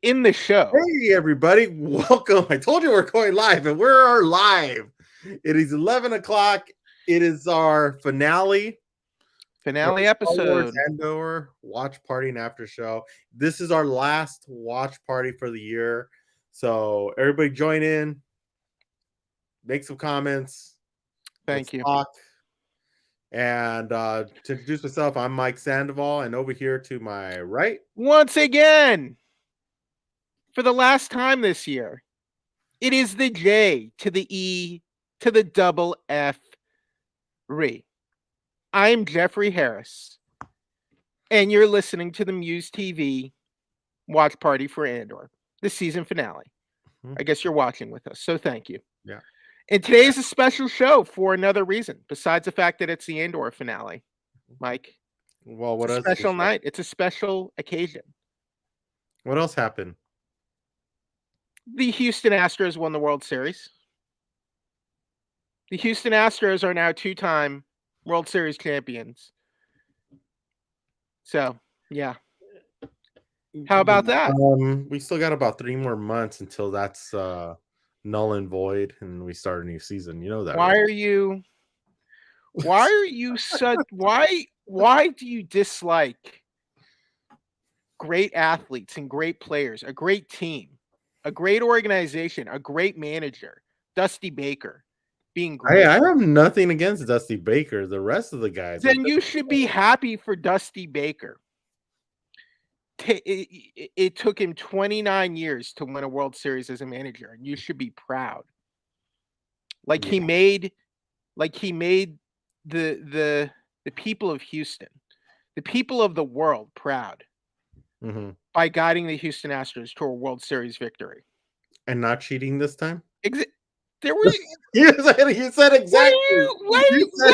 in the show. Hey, everybody. Welcome. I told you we're going live, and we're live. It is 11 o'clock. It is our finale Star Wars Episode. Andor watch party and after show. This is our last watch party for the year. So, everybody join in, make some comments. Thank you. Talk. And to introduce myself, I'm Mike Sandoval, and over here to my right, Once again, for the last time this year, it is the J to the E to the double F re. I'm Jeffrey Harris, and you're listening to the MUSE TV watch party for Andor, the season finale. I guess you're watching with us, so thank you. Yeah. And today is a special show for another reason, besides the fact that it's the Andor finale, Mike. Well, what It's a else? special night. It's a special occasion. What else happened? The Houston Astros won the World Series. The Houston Astros are now two-time World Series champions. So, yeah. How about that? We still got about 3 more months until that's null and void, and we start a new season. You know that. Why right? are you such why do you dislike great athletes and great players, a great team, a great organization, a great manager, Dusty Baker being great? Hey, I have nothing against Dusty Baker. The rest of the guys. Then you should be happy for Dusty Baker. It took him 29 years to win a World Series as a manager, and you should be proud. Like he made the people of Houston, the people of the world proud by guiding the Houston Astros to a World Series victory. And not cheating this time? There were you said exactly. You said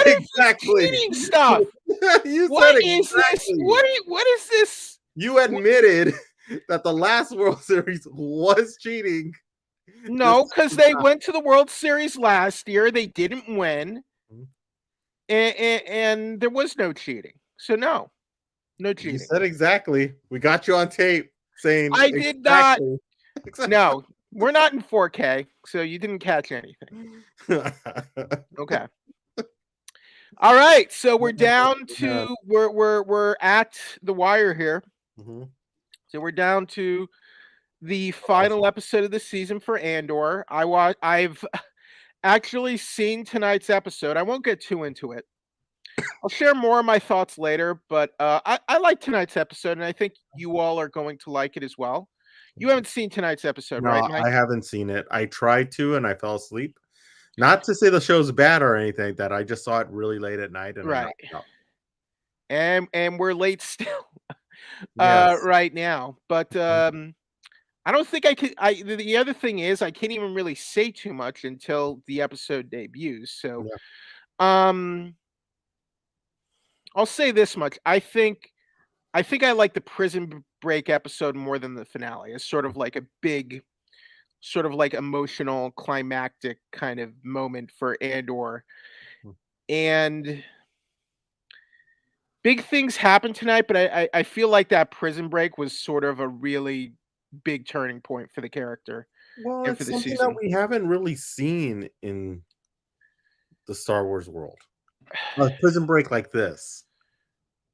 exactly. Cheating stuff. You What said is exactly. this? What is this? You admitted that the last World Series was cheating. No, because they went to the World Series last year. They didn't win. And there was no cheating. So no cheating. You said exactly. We got you on tape saying I did exactly. not. No, we're not in 4K, so you didn't catch anything. Okay. All right, so we're down to we're at the wire here. So we're down to the final episode of the season for Andor. I've actually seen tonight's episode. I won't get too into it. I'll share more of my thoughts later, but I like tonight's episode, and I think you all are going to like it as well. You haven't seen tonight's episode, right, Mike? I haven't seen it. I tried to, and I fell asleep. Not to say the show's bad or anything like that. I just saw it really late at night, and right. And we're late still yes. right now. But I don't think I could. The other thing is I can't even really say too much until the episode debuts. So, I'll say this much. I think I like the prison break episode more than the finale. It's sort of like a big, sort of like emotional, climactic kind of moment for Andor. And big things happen tonight, but I feel like that prison break was sort of a really big turning point for the character. Well, and it's for the something season. that we haven't really seen in the Star Wars world. A prison break like this.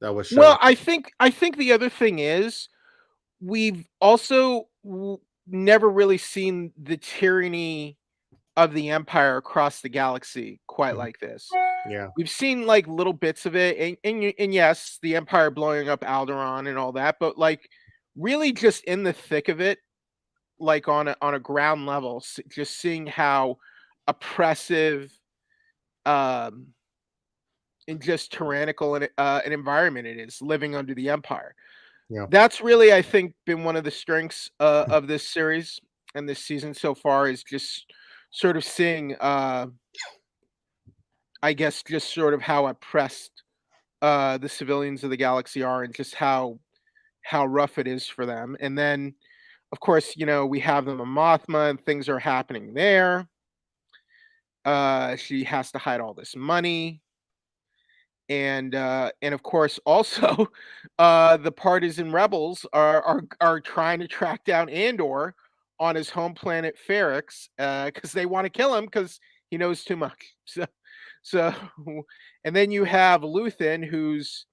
That was shown. Well, I think the other thing is we've also never really seen the tyranny of the Empire across the galaxy quite like this. Yeah, we've seen like little bits of it, and yes, the Empire blowing up Alderaan and all that, but like really just in the thick of it, like on a ground level, just seeing how oppressive and just tyrannical an environment it is living under the Empire. Yeah. That's really, I think, been one of the strengths of this series and this season so far, is just sort of seeing, I guess, just sort of how oppressed the civilians of the galaxy are, and just how rough it is for them. And then, of course, we have them on Mothma, and things are happening there. She has to hide all this money. and of course also the partisan rebels are trying to track down Andor on his home planet Ferrix, because they want to kill him because he knows too much. So and then you have Luthen, who's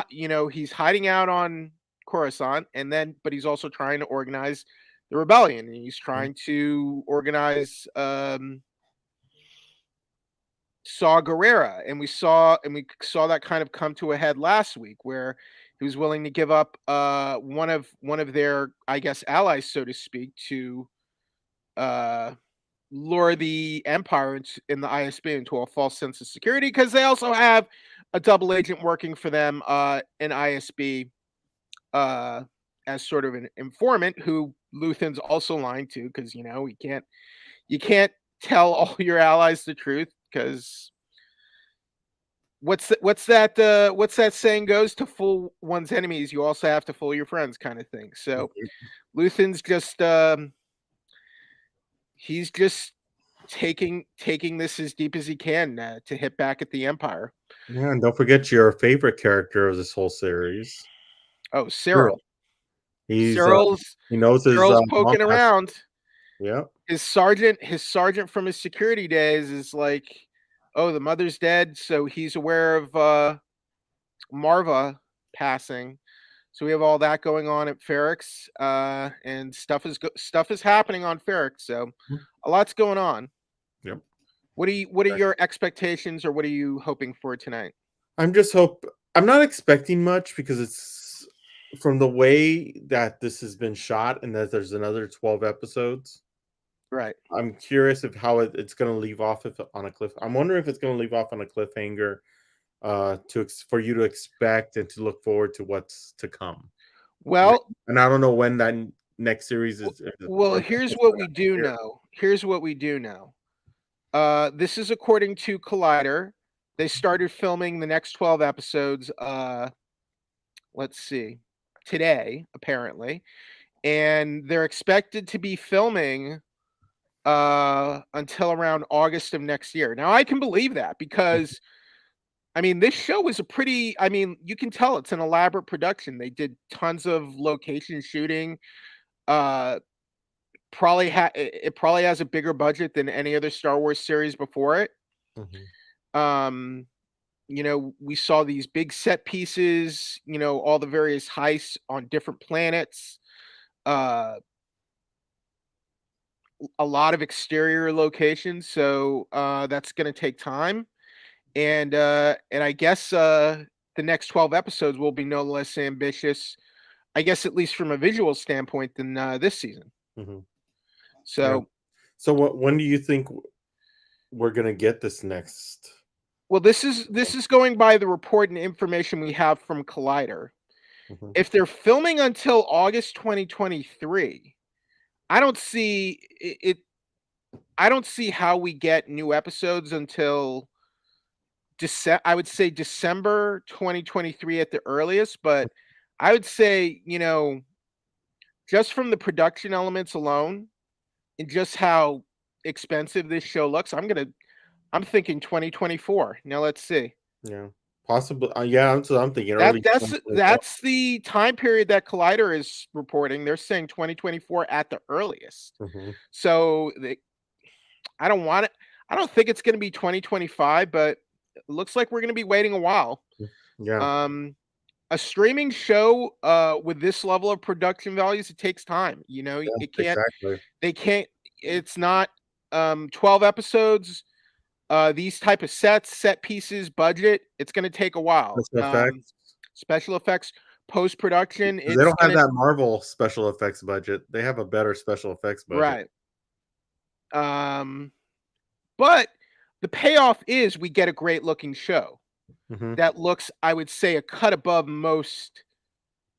he's hiding out on Coruscant, but he's also trying to organize the rebellion, and he's trying to organize Saw Gerrera, and we saw that kind of come to a head last week, where he was willing to give up one of their, I guess, allies, so to speak, to lure the Empire in the ISB into a false sense of security, because they also have a double agent working for them in ISB as sort of an informant who Luthen's also lying to, because you can't tell all your allies the truth, because what's that saying goes, to fool one's enemies you also have to fool your friends, kind of thing. So Luthen's just he's just taking this as deep as he can to hit back at the Empire. Yeah, and don't forget your favorite character of this whole series. Oh, Cyril. He knows his Cyril's poking around. Yeah. His sergeant from his security days is like, oh, the mother's dead, so he's aware of Marva passing. So we have all that going on at Ferrix, and stuff is happening on Ferrix. So a lot's going on. Yep. What are your expectations, or what are you hoping for tonight? I'm not expecting much, because it's from the way that this has been shot, and that there's another 12 episodes. Right. I'm curious of how it's going to leave off on a cliff. I'm wondering if it's going to leave off on a cliffhanger, for you to expect and to look forward to what's to come. Well, and I don't know when that next series is. Well, here's what we do know. This is according to Collider. They started filming the next 12 episodes. Let's see, today apparently, and they're expected to be filming until around August of next year. Now I can believe that, because this show is you can tell it's an elaborate production. They did tons of location shooting. It probably has a bigger budget than any other Star Wars series before it. We saw these big set pieces, all the various heists on different planets. A lot of exterior locations, so that's going to take time, and I guess the next 12 episodes will be no less ambitious, I guess, at least from a visual standpoint, than this season. So when do you think we're going to get this next? Well, this is going by the report and information we have from Collider. If they're filming until August 2023, I don't see it. I don't see how we get new episodes until I would say December 2023 at the earliest, but I would say, just from the production elements alone and just how expensive this show looks, I'm thinking 2024. Now let's see. Yeah. Possibly. Yeah, that's what I'm thinking. That's the time period that Collider is reporting. They're saying 2024 at the earliest. So I don't think it's going to be 2025, but it looks like we're going to be waiting a while. Yeah. A streaming show with this level of production values, it takes time. It can't. Exactly. They can't. It's not 12 episodes. These type of set pieces, budget, it's going to take a while. Special effects, post-production. They don't have that Marvel special effects budget. They have a better special effects budget. Right. But the payoff is we get a great looking show that looks, I would say, a cut above most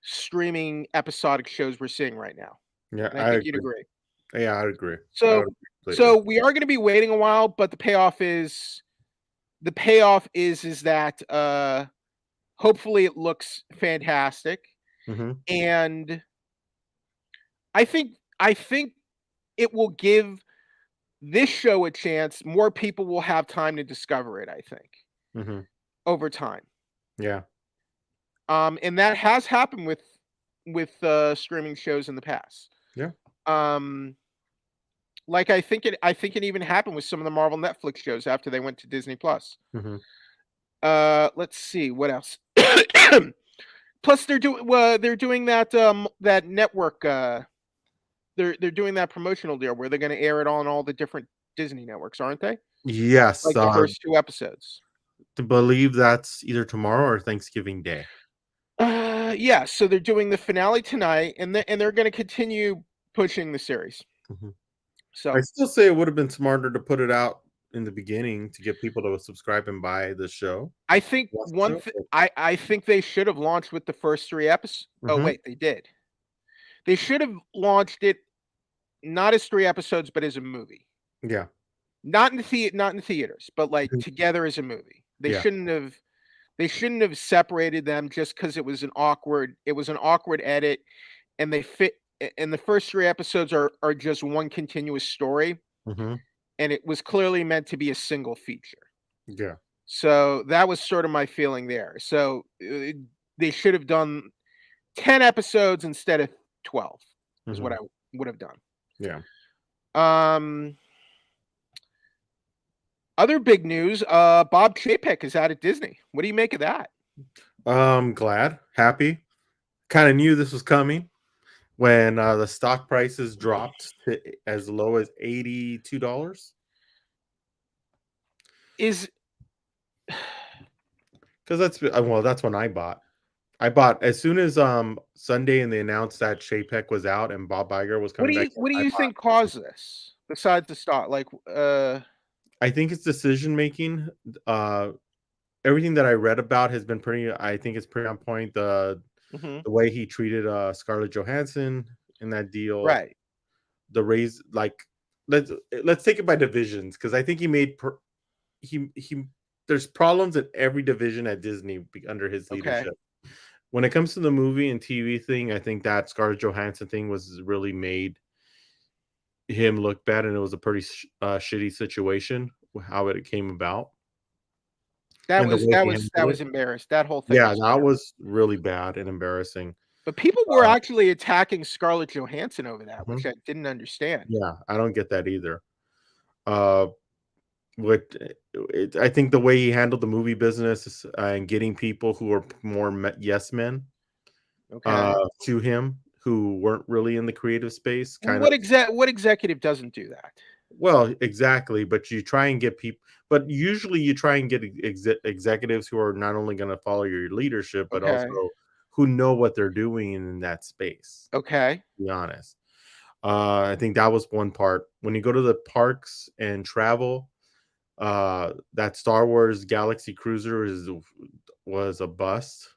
streaming episodic shows we're seeing right now. Yeah, I think you'd agree. Yeah, I agree. So we are going to be waiting a while, but the payoff is that hopefully it looks fantastic, and I think it will give this show a chance. More people will have time to discover it, I think. over time. Yeah. And that has happened with streaming shows in the past. Yeah. Like I think it even happened with some of the Marvel Netflix shows after they went to Disney Plus. Mm-hmm. Let's see what else. Plus, they're doing that that network. They're doing that promotional deal where they're going to air it on all the different Disney networks, aren't they? Yes. Like the first 2 episodes. To believe that's either tomorrow or Thanksgiving Day. Yeah. So they're doing the finale tonight, and they're going to continue pushing the series. Mm-hmm. So I still say it would have been smarter to put it out in the beginning to get people to subscribe and buy the show. I think I think they should have launched with the first 3 episodes. Mm-hmm. Oh wait, they did. They should have launched it not as 3 episodes, but as a movie. Yeah. Not in theaters, but like Mhm. together as a movie. They Yeah. shouldn't have separated them just because it was an awkward edit, and they fit. And the first 3 episodes are just one continuous story, Mm-hmm. and it was clearly meant to be a single feature. Yeah. So that was sort of my feeling there. So they should have done 10 episodes instead of 12. Is what I would have done. Yeah. Other big news, Bob Chapek is out at Disney. What do you make of that? Glad, happy. Kind of knew this was coming when the stock prices dropped to as low as $82. Is because that's when I bought. I bought as soon as Sunday and they announced that Chapek was out and Bob Iger was coming back. What do you think caused this? Besides the stock, like I think it's decision making. Everything that I read about has been pretty. I think it's pretty on point. The way he treated Scarlett Johansson in that deal, right? The raise, like let's take it by divisions because I think he made there's problems in every division at Disney under his leadership. Okay. When it comes to the movie and TV thing, I think that Scarlett Johansson thing was really made him look bad, and it was a pretty shitty situation how it came about. That was embarrassing. That whole thing. Yeah, that was really bad and embarrassing. But people were actually attacking Scarlett Johansson over that, which I didn't understand. Yeah, I don't get that either. I think the way he handled the movie business and getting people who are more yes men to him who weren't really in the creative space. What executive doesn't do that? Well, exactly, but you try and get people. But usually, you try and get executives who are not only going to follow your leadership, but also who know what they're doing in that space. Okay, to be honest, I think that was one part. When you go to the parks and travel, that Star Wars Galaxy Cruiser was a bust.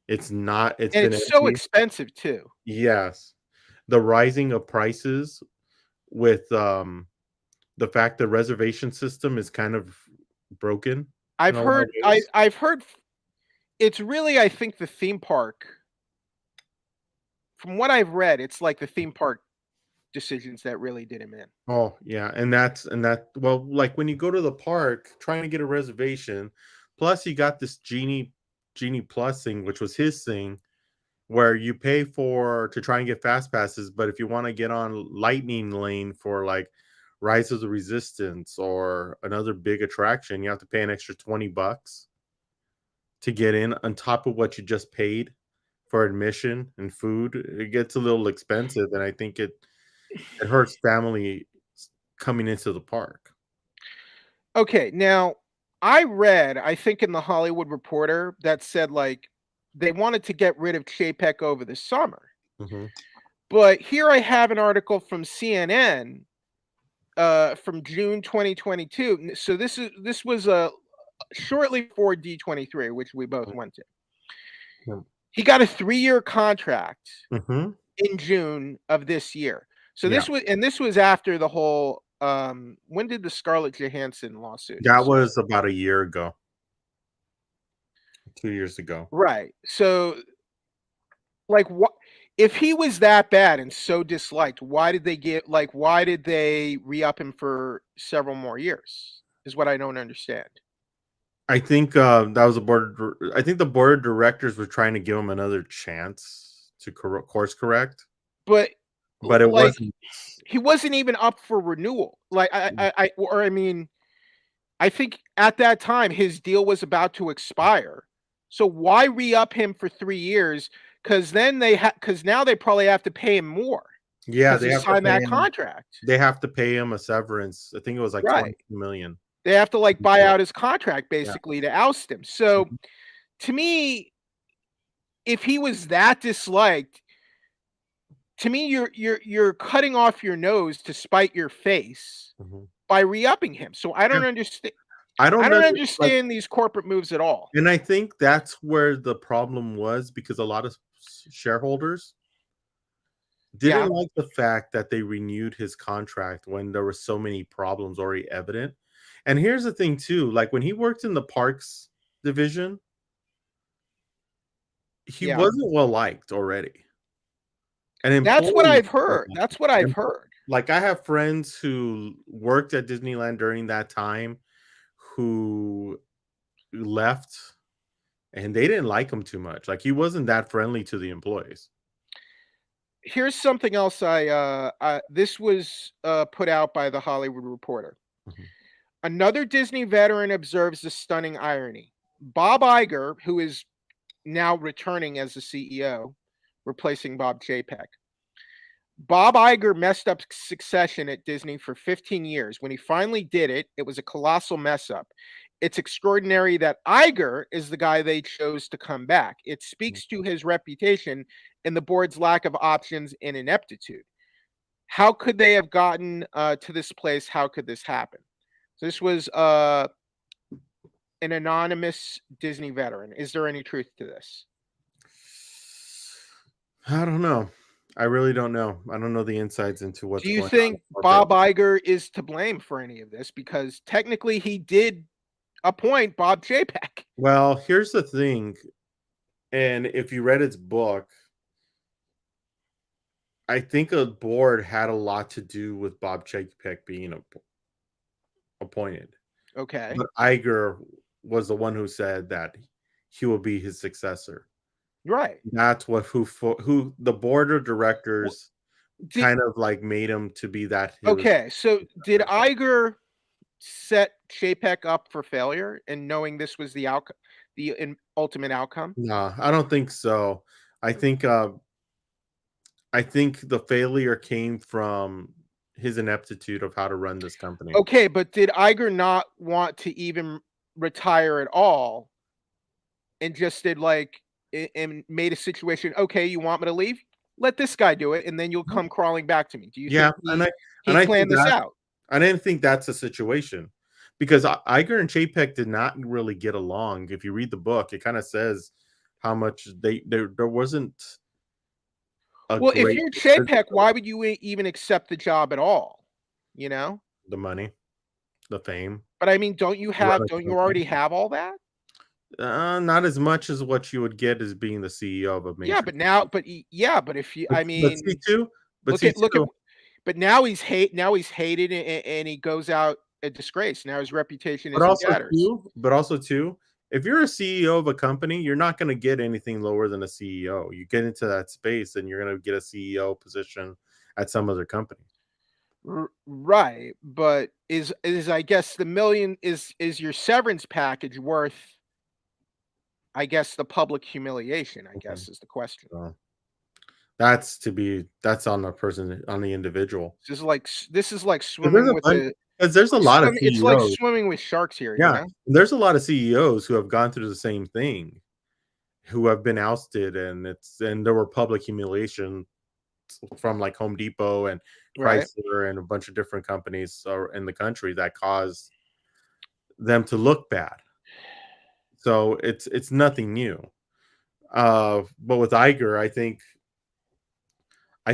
It's not. It's so expensive too. Yes, the rising of prices with the fact the reservation system is kind of broken. I've heard it's really, I think, the theme park. From what I've read, it's like the theme park decisions that really did him in. Oh yeah, and well, like when you go to the park trying to get a reservation, plus you got this Genie Plus thing, which was his thing, where you pay to try and get fast passes, but if you want to get on Lightning Lane for like Rise of the Resistance or another big attraction, you have to pay an extra $20 to get in on top of what you just paid for admission and food. It gets a little expensive, and I think it hurts family coming into the park. Okay, now I think in the Hollywood Reporter that said like they wanted to get rid of Chapek over the summer. But here I have an article from CNN from June 2022. So this was shortly before D23, which we both went to. He got a 3-year contract in June of this year. So this was after the whole when did the Scarlett Johansson lawsuit? That was about a year ago. 2 years ago. Right. So like what if he was that bad and so disliked, why did they re-up him for several more years? Is what I don't understand. I think that was a board. I think the board of directors were trying to give him another chance to course correct, but but it like wasn't. he wasn't even up for renewal. Like I mean, I think at that time his deal was about to expire. So why re-up him for 3 years? Because then because now they probably have to pay him more Yeah, because they he have to signed pay that him. contract. They have to pay him a severance. I think it was like Right. 22 million. They have to like buy Yeah. out his contract basically to oust him. So to me, if he was that disliked, to me you're cutting off your nose to spite your face Mhm. by re-upping him. So I Yeah. don't understand. I I don't don't like, understand these corporate moves at all. and I think that's where the problem was because a lot of shareholders Yeah. didn't like the fact that they renewed his contract when there were so many problems already evident. And here's the thing too, like when he worked in the parks division, he Yeah. wasn't well liked already. And That's what employees I've heard. That's what I've heard. like I have friends who worked at Disneyland during that time who left and they didn't like him too much. Like he wasn't that friendly to the employees. Here's something else this was put out by the Hollywood Reporter. Mhm. Another Disney veteran observes the stunning irony. Bob Iger, who is now returning as the CEO, replacing Bob Chapek. Bob Iger messed up Succession at Disney for 15 years. When he finally did it, it was a colossal mess up. It's extraordinary that Iger is the guy they chose to come back. It speaks to his reputation and the board's lack of options and ineptitude. How could they have gotten to this place? How could this happen? So this was an anonymous Disney veteran. Is there any truth to this? I don't know. I really don't know. I don't know the insights into Do what's you going on in think corporate. Bob Iger is to blame for any of this? Because technically he did appoint Bob Chapek. Well, here's the thing, and if you read its book, I think a board had a lot to do with Bob Chapek being appointed. Okay. But Iger was the one who said that he will be his successor. Right. That's who the board of Well, directors Did kind of like made him to be that he was. okay, so did Iger set Chapek up for failure and knowing this was the outcome, ultimate outcome? No, I don't think so. I think I think the failure came from his ineptitude of how to run this company. Okay, but did Iger not want to even retire at all and just did like and made a situation, okay, you want me to leave? Let this guy do it and then you'll come crawling back to me. Do you Yeah, think he and I think planned this that out? I didn't think that's a situation because Iger and Chapek did not really get along. If you read the book, it kind of says how much there wasn't a Well, if great you're Chapek, why would you even accept the job at all? You know? the money, the fame, But I mean, run a don't you company. already have all that? Not as much as what you would get as being the CEO of a Yeah, major but now company. yeah, but if you But I but see mean, too, but look see at too, but now he's hated and he goes out a disgrace. Now his reputation but is in also tatters. too, if you're a CEO of a company, you're not going to get anything lower than a CEO. You get into that space, and you're going to get a CEO position at some other company. Right, but is I guess the million is your severance package worth I guess the public humiliation, I Mhm. guess is the question. So that's on the person, on the individual. This is like 'Cause there's swimming a with bunch, because there's a lot of it's like CEOs. swimming with sharks here, you Yeah, know? there's a lot of CEOs who have gone through the same thing, who have been ousted, and there were public humiliation from like Home Depot and Right. Chrysler and a bunch of different companies in the country that caused them to look bad. So it's nothing new. But with Iger, I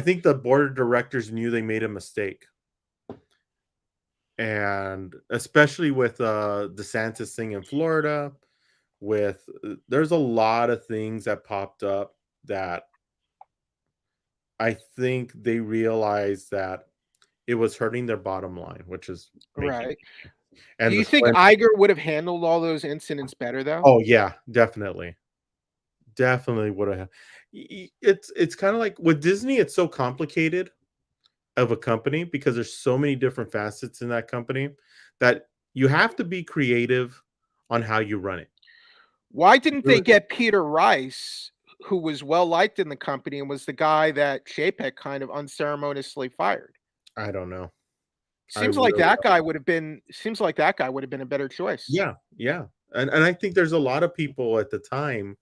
think the board of directors knew they made a mistake. And especially with DeSantis thing in Florida, with there's a lot of things that popped up that I think they realized that it was hurting their bottom line, which is making. Right. And Do the you think Sprint. Iger would have handled all those incidents better, though? Oh yeah, definitely, definitely would have. It's kind of like with Disney. It's so complicated of a company because there's so many different facets in that company that you have to be creative on how you run it. Why didn't they Really, get Peter Rice, who was well liked in the company and was the guy that Chapek kind of unceremoniously fired? I don't know. I Seems like really that don't. guy would have been. Seems like that guy would have been a better choice. Yeah, yeah, and I think there's a lot of people at the time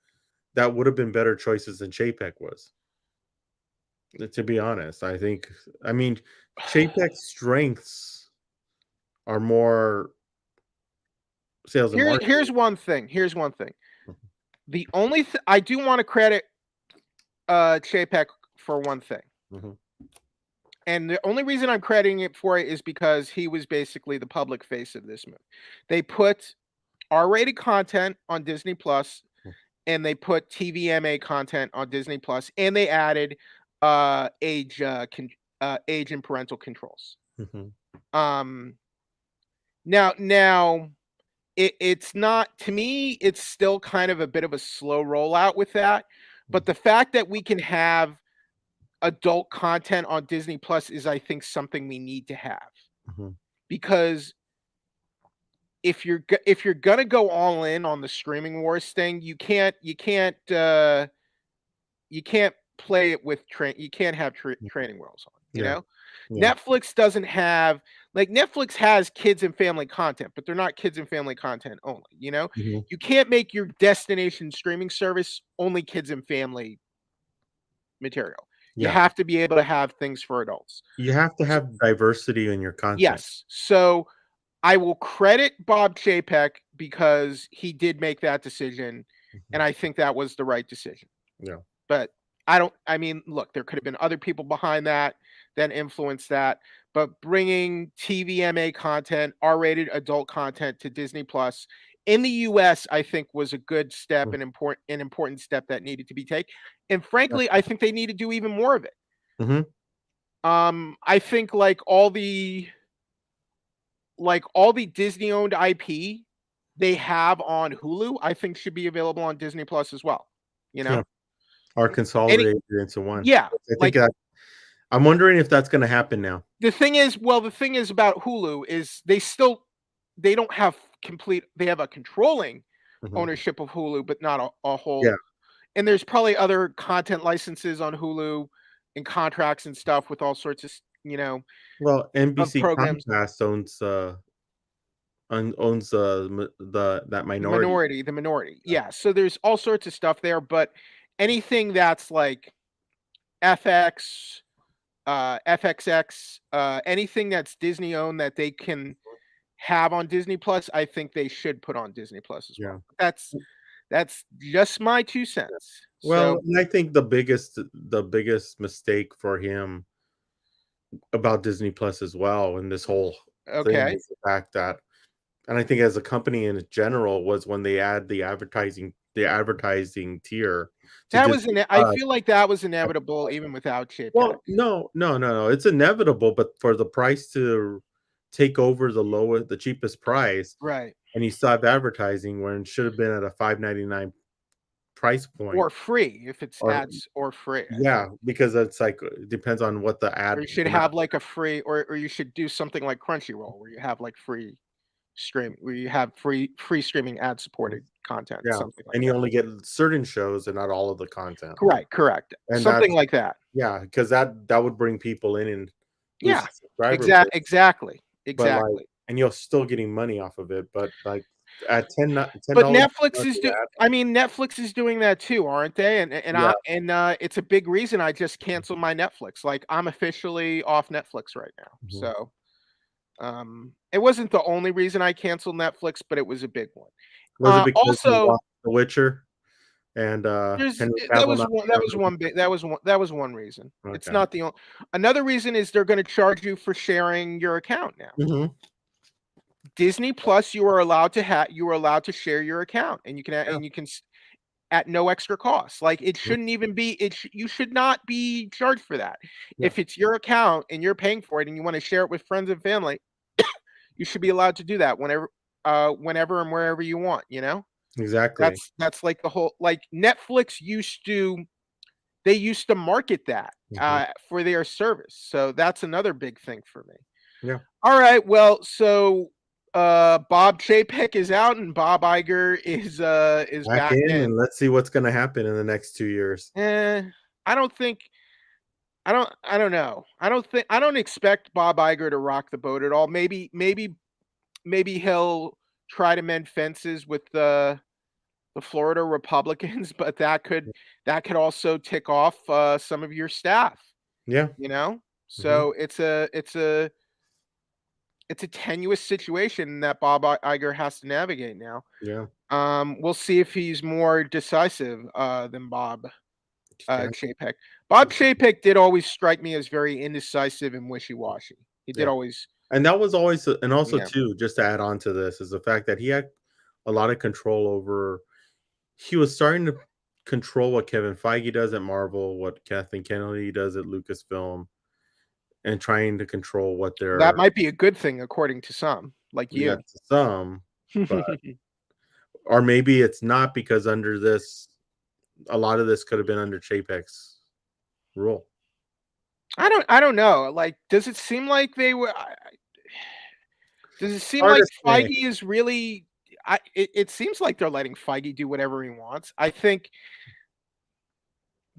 that would have been better choices than Chapek was. To be honest, I think. I mean, Chapek's strengths are more sales and Here's marketing. one thing. Here's one thing. Mhm, The only I do want to credit Chapek for one thing. mhm, And the only reason I'm crediting it for it is because he was basically the public face of this movie. They put R-rated content on Disney Plus, mhm, and they put TVMA content on Disney Plus, and they added age and parental controls. mhm. Um, now it's not, to me, it's still kind of a bit of a slow rollout with that. But the fact that we can have adult content on Disney Plus is, I think, something we need to have, Mhm. because if you're gonna go all in on the streaming wars thing, you can't play it with you can't have training wheels on, you Yeah, know? yeah. Netflix doesn't have, like, Netflix has kids and family content, but they're not kids and family content only, you know? Mhm. You can't make your destination streaming service only kids and family material. You Yeah. have to be able to have things for adults. You have to S have diversity in your content. Yes. So, I will credit Bob Chapek because he did make that decision, and Mhm. I think that was the right decision. Yeah. But I mean, look, there could have been other people behind that influenced that, but bringing TVMA content, R-rated adult content to Disney Plus in the US, I think was a good step, Mm, an important step that needed to be taken. And yeah. frankly, I think they need to do even more of it. Mhm. I think like all the Disney owned IP they have on Hulu, I think should be available on Disney Plus as well. You Yeah. know? Are Any consolidated into one. Yeah, I think like, that I'm wondering if that's gonna happen now. the thing is about Hulu is they don't have complete, they have a controlling Mhm. ownership of Hulu, but not a Yeah. whole, and there's probably other content licenses on Hulu and contracts and stuff with all sorts of, Well, of NBC programs. Comcast owns, the that minority. The minority. Yeah, so there's all sorts of stuff there, but anything that's like FX, FXX, anything that's Disney owned that they can have on Disney Plus, I think they should put on Disney Plus as Yeah. well. That's just my 2 cents. Well, So, and I think the biggest mistake for him about Disney Plus as well, and this whole thing okay. is the fact that, and I think as a company in general, was when they add the advertising tier to That was Disney I Plus. feel like that was inevitable even without Chapek. Well, no, no, no, no, it's inevitable, but for the price to take over the cheapest price, Right. and you still have advertising when it should have been at a $5.99 price point, Or free if it's or ads, or free, I yeah, think. because it's like, it depends on what the Or ad you should amount. have like a free, or you should do something like Crunchyroll where you have like free where you have free streaming ad supported content, Yeah, something like and you that. only get certain shows and not all of the content. Correct. And Something that's, like that. yeah, because that would bring people in and boost Yeah. the subscriber base, Exactly. but, like, Exactly. and you're still getting money off of it, but, like, at But $10 a month with ad. Netflix is doing that too, aren't they? Yeah, It's a big reason I just canceled my Netflix. Like, I'm officially off Netflix right now. mhm. So, it wasn't the only reason I canceled Netflix, but it was a big one. Was it because you Also, watched The Witcher and, Henry Cavill not being able to be that was one reason. It's okay. not the only. Another reason is they're gonna charge you for sharing your account now. Mhm. Disney Plus, you are allowed to share your account, and Yeah, you can at no extra cost. Like, it mhm, shouldn't even be you should not be charged for that. yeah, If it's your account and you're paying for it and you want to share it with friends and family, You should be allowed to do that whenever and wherever you want. Exactly. That's like the whole, like Netflix they used to market that Mhm. for their service. So that's another big thing for me. Yeah. All right, well, so Bob Chapek is out and Bob Iger is Back back in, in. and let's see what's going to happen in the next 2 years. I don't think I don't know. I don't expect Bob Iger to rock the boat at all. Maybe he'll try to mend fences with the Florida Republicans, but that could also tick off some of your staff, Yeah. you know? Hmm. So it's a tenuous situation that Bob Iger has to navigate now. Yeah. We'll see if he's more decisive than Bob Yeah. Chapek. Bob Chapek did always strike me as very indecisive and wishy-washy. He did Yeah. always, And that was always, and also yeah. too, just to add on to this, is the fact that he had a lot of control over. He was starting to control what Kevin Feige does at Marvel, what Kathleen Kennedy does at Lucasfilm, and trying to control what That they're, might be a good thing according to some, like yeah, you. to some, but or maybe it's not, because under this, a lot of this could have been under Chapek's rule. I don't know. Like, does it seem like they were? Does it seem Hard like to say. Feige is really? It seems like they're letting Feige do whatever he wants. I think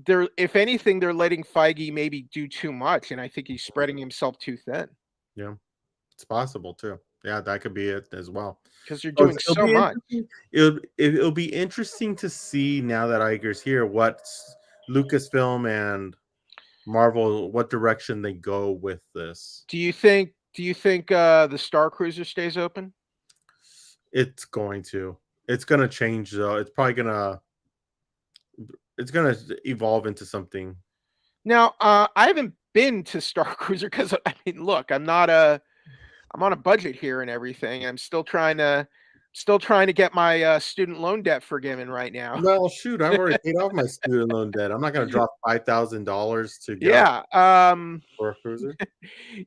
if anything, they're letting Feige maybe do too much, and I think he's spreading himself too thin Yeah, it's possible too. Yeah, that could be it as well. because they're So doing it'll so be much. interesting. It'll be interesting to see, now that Iger's here, what Lucasfilm and Marvel, what direction they go with this. Do you think? Do you think the Star Cruiser stays open? It's going to. It's going to change though. It's probably going to. It's going to evolve into something. Now, I haven't been to Star Cruiser because I mean, look, I'm on a budget here and everything. I'm still trying to get my student loan debt forgiven right now. Well, shoot, I've already paid off my student loan debt. I'm not going to drop $5,000 to get on Yeah, for a cruiser.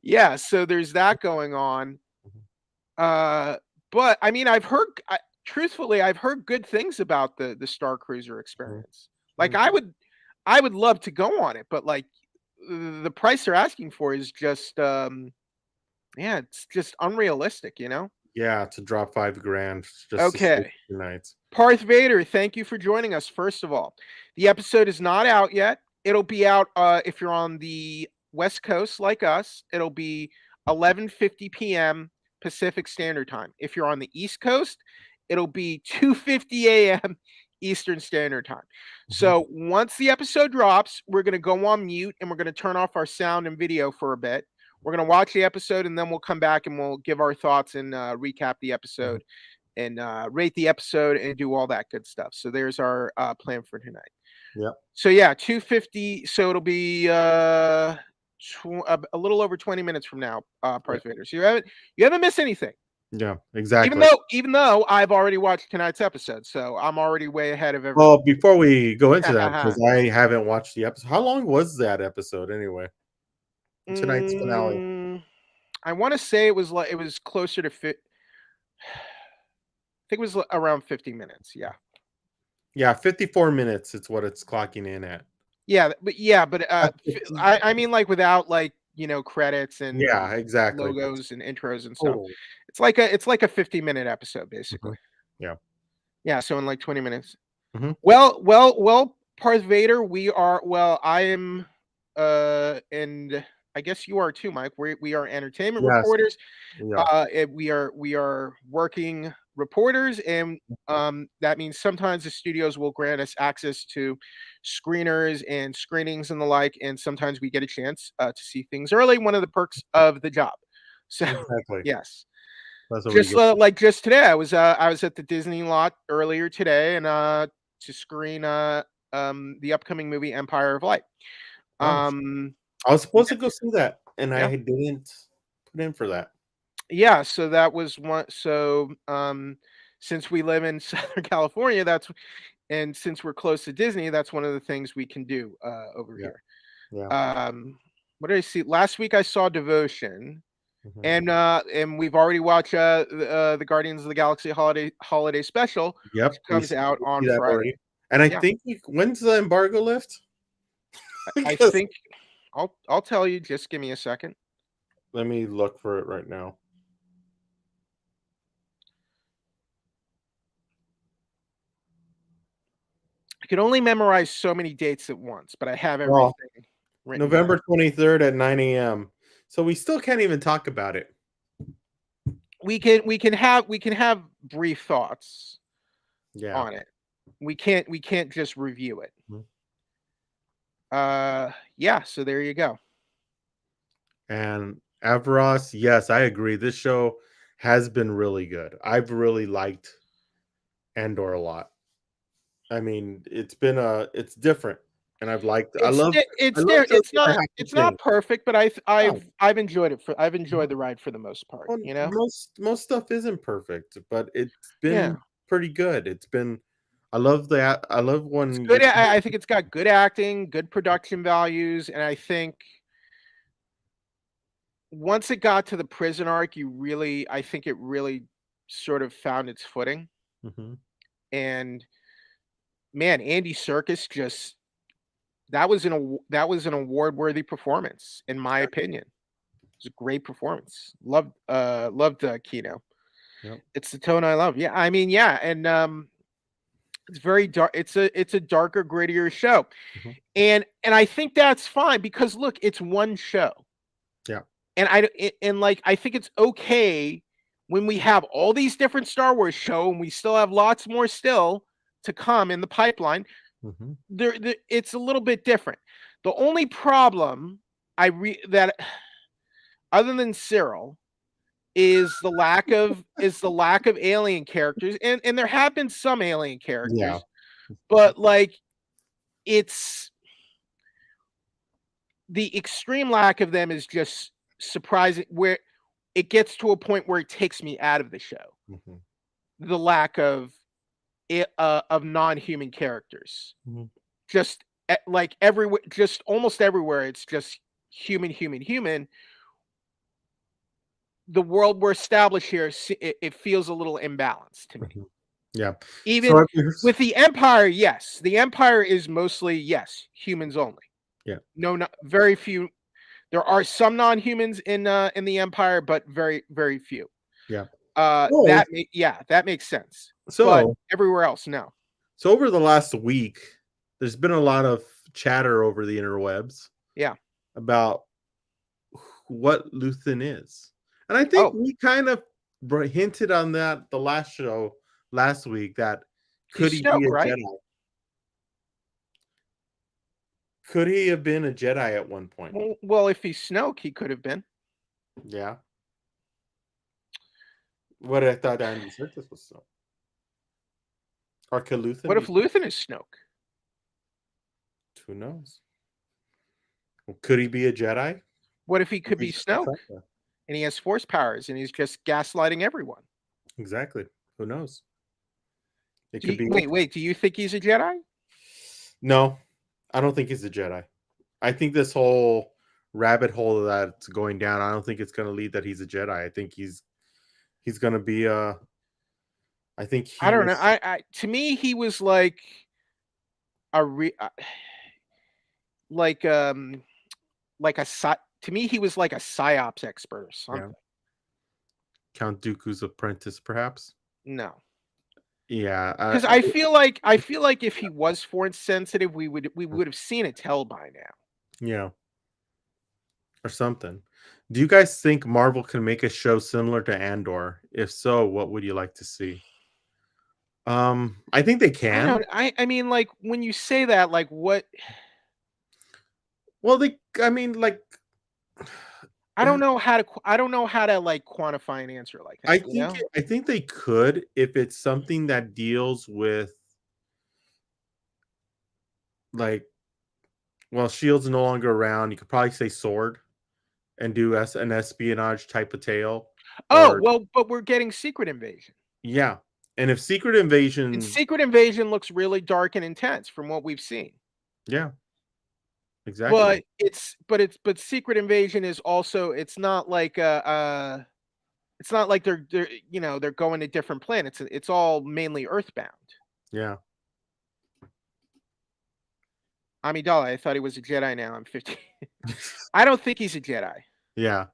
yeah. So there's that going on. Mhm. Uh, but I mean, truthfully, I've heard good things about the Star Cruiser Mhm. experience. Like, I would love to go on it, but like the price they're asking for is just yeah, it's just unrealistic. Yeah, to drop 5 grand just to stay Okay. 2 nights. Parth Vader, thank you for joining us. First of all, the episode is not out yet. It'll be out if you're on the West Coast like us. It'll be 11:50 p.m. Pacific Standard Time. If you're on the East Coast, it'll be 2:50 a.m. Eastern Standard Time. Mhm. So once the episode drops, we're going to go on mute and we're going to turn off our sound and video for a bit. We're going to watch the episode and then we'll come back and we'll give our thoughts and recap the Mhm. episode and rate the episode and do all that good stuff. So there's our plan for tonight. Yep. So yeah, 2:50. So it'll be a little over 20 minutes from now, Yeah. Parth Vader. So you haven't missed anything. Yeah, Even exactly. though even though I've already watched tonight's episode, so I'm already way ahead of everyone. Well, before we go into that, because I haven't watched the episode. How long was that episode anyway? Tonight's finale. I want to say it was closer to I think it was around 50 minutes. Yeah. Yeah, 54 minutes. It's what it's clocking in at. But That's 50. I mean, like, without, like, credits and Yeah, exactly. That's logos and intros and stuff. total. It's like a 50-minute episode basically. Mhm. Yeah. Yeah, so in like 20 minutes. Mhm. Well, Parth Vader, I am and I guess you are too, Mike. We are entertainment Yes, reporters. we are. We are working reporters, and that means sometimes the studios will grant us access to screeners and screenings and the like, and sometimes we get a chance to see things early. One of the perks of the job. So Exactly. yes, That's what we just get. like just today, I was at the Disney lot earlier today, and to screen the upcoming movie Empire of Light. Oh, Um, I was supposed to go see that, and yeah. I didn't put in for that. Yeah, so that was one. So, since we live in Southern California, and since we're close to Disney, that's one of the things we can do over Yeah. here. Yeah. What did I see last week? I saw Devotion. And we've already watched the Guardians of the Galaxy holiday special, Yep, which comes out on that Friday. already. And I think when's the embargo lift? I think I'll tell you. Just give me a second. Let me look for it right now. I can only memorize so many dates at once, but I have everything written November down. 23rd at 9 a.m. So we still can't even talk about it. We can have brief thoughts on it. We can't just review it. Yeah, so there you go. And Avros, yes, I agree. This show has been really good. I've really liked Andor a lot. I mean, it's different, and I've liked. It's not perfect, but I've enjoyed it. I've enjoyed the ride for the most part. Well, You know, most stuff isn't perfect, but it's been pretty good. I love that. I love when it's good. I think it's got good acting, good production values, and I think once it got to the prison arc, I think it really sort of found its footing. And man, Andy Serkis that was an award-worthy performance, in my opinion. It was a great performance. Loved Kino. Yep. It's the tone I love. Yeah, I mean, yeah, and it's very dark. It's a darker, grittier show, and I think that's fine because look, it's one show. Yeah, and I think it's okay when we have all these different Star Wars shows, and we still have lots more still to come in the pipeline. It's a little bit different. The only problem that other than Cyril is the lack of alien characters, and there have been some alien characters, but like it's the extreme lack of them is just surprising, where it gets to a point where it takes me out of the show. The lack of non-human characters, just like everywhere, just almost everywhere, it's just human. The world we're established here, it feels a little imbalanced to me. Yeah, even with the Empire, yes, the Empire is mostly humans only. Yeah, no, not very few. There are some non-humans in the Empire, but very, very few. Yeah. That makes sense. So but everywhere else, no. So over the last week, there's been a lot of chatter over the interwebs. Yeah. About what Luthen is, and I think we kind of hinted on that the last show last week. That could he be a Jedi? Could he have been a Jedi at one point? Well, if he's Snoke, he could have been. Yeah. What I thought Andy Serkis was Snoke. Or could Luthen? What if Luthen is Snoke? Who knows? Well, could he be a Jedi? What if he could be Snoke? And he has force powers and he's just gaslighting everyone? Exactly. Who knows? It could be. Wait. Do you think he's a Jedi? No, I don't think he's a Jedi. I think this whole rabbit hole that's going down, I don't think it's going to lead that he's a Jedi. I think he's going to be I don't know. To me, he was like to me, he was like a psyops expert or something. Yeah. Count Dooku's apprentice, perhaps? No. Yeah, because I feel like if he was force sensitive, we would have seen it tell by now. Yeah, or something. Do you guys think Marvel can make a show similar to Andor? If so, what would you like to see? I think they can. I mean, like when you say that, like what? Well, I mean, like. I don't know how to like quantify an answer like that. I think they could if it's something that deals with like, well, Shield's no longer around. You could probably say Sword and do an espionage type of tale. Well, but we're getting Secret Invasion. Yeah, and if Secret Invasion looks really dark and intense from what we've seen. Yeah. exactly. But Secret Invasion is also it's not like it's not like they're they're going to different planets. It's all mainly Earthbound. Yeah. Amidala, I thought he was a Jedi. Now I'm 15. I don't think he's a Jedi. Yeah.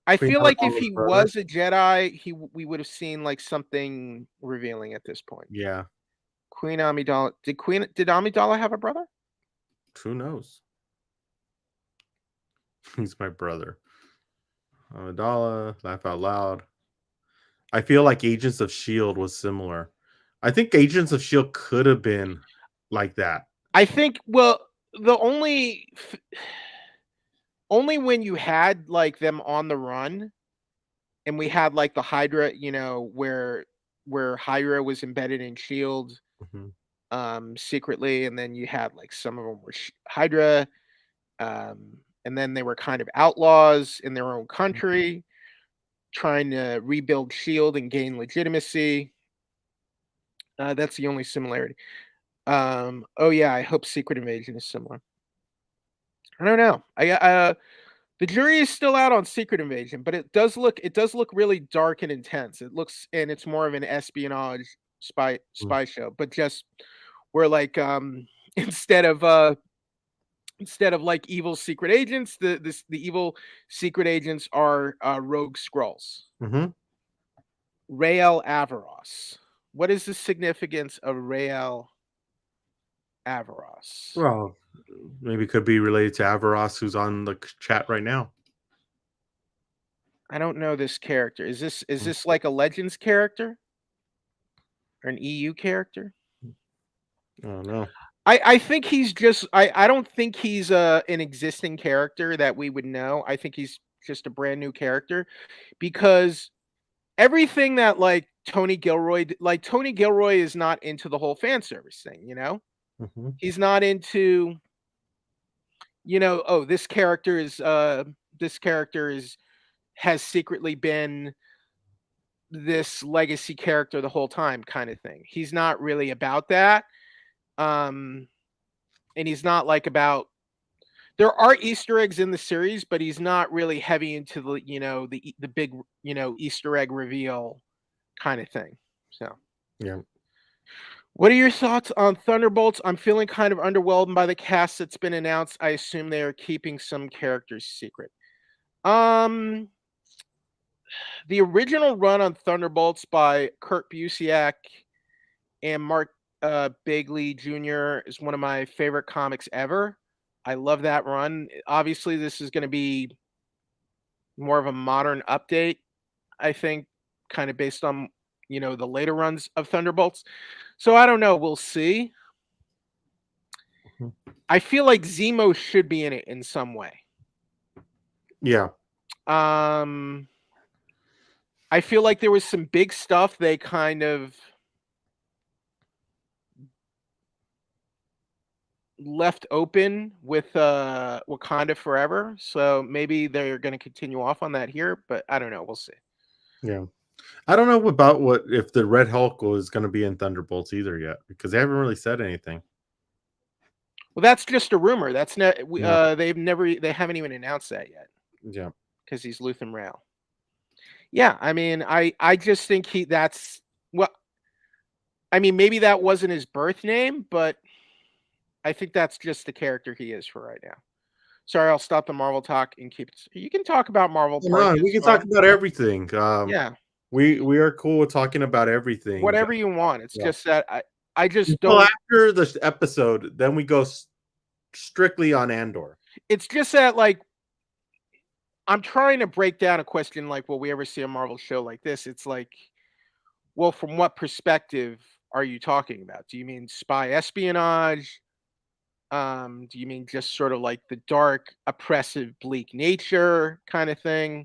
I Queen feel like if Amidala's he brother. was a Jedi, we would have seen like something revealing at this point. Yeah. Queen Amidala did Amidala have a brother? Who knows? He's my brother. Amidala, laugh out loud. I feel like Agents of Shield was similar. I think Agents of Shield could have been like that. I think the only when you had like them on the run and we had like the Hydra, where Hydra was embedded in Shield secretly, and then you had like some of them were Hydra, and then they were kind of outlaws in their own country trying to rebuild Shield and gain legitimacy. That's the only similarity. Oh yeah, I hope Secret Invasion is similar. I don't know. The jury is still out on Secret Invasion, but it does look really dark and intense. And it's more of an espionage spy show, but just where like instead of like evil secret agents, the evil secret agents are rogue Skrulls. Mm-hmm. Rael Averross. What is the significance of Rael Averross? Well, maybe it could be related to Averross, who's on the chat right now. I don't know this character. Is this like a Legends character or an EU character? I don't know. I think he's just I don't think he's an existing character that we would know. I think he's just a brand new character because everything that like Tony Gilroy is not into the whole fan service thing, Mm-hmm. He's not into oh, this character is has secretly been this legacy character the whole time kind of thing. He's not really about that. And he's not like about there are Easter eggs in the series, but he's not really heavy into the big Easter egg reveal kind of thing. So Yeah. what are your thoughts on Thunderbolts? I'm feeling kind of underwhelmed by the cast that's been announced. I assume they are keeping some characters secret. The original run on Thunderbolts by Kurt Busiek and Mark Bagley Jr. is one of my favorite comics ever. I love that run. Obviously, this is going to be more of a modern update, I think, kind of based on the later runs of Thunderbolts. So I don't know. We'll see. I feel like Zemo should be in it in some way. Yeah. I feel like there was some big stuff they kind of left open with Wakanda Forever. So maybe they're going to continue off on that here, but I don't know. We'll see. Yeah. I don't know about if the Red Hulk was going to be in Thunderbolts either yet, because they haven't really said anything. Well, that's just a rumor. That's not. They haven't even announced that yet. Yeah. Because he's Luthen Rail. Yeah, I mean, I just think that's well. I mean, maybe that wasn't his birth name, but I think that's just the character he is for right now. Sorry, I'll stop the Marvel talk and keep it. You can talk about Marvel. We can talk about everything. Yeah, we are cool with talking about everything. Whatever you want. It's just that I just don't. Well, after this episode, then we go strictly on Andor. It's just that like I'm trying to break down a question like, will we ever see a Marvel show like this? It's like, well, from what perspective are you talking about? Do you mean spy espionage? Do you mean just sort of like the dark, oppressive, bleak nature kind of thing?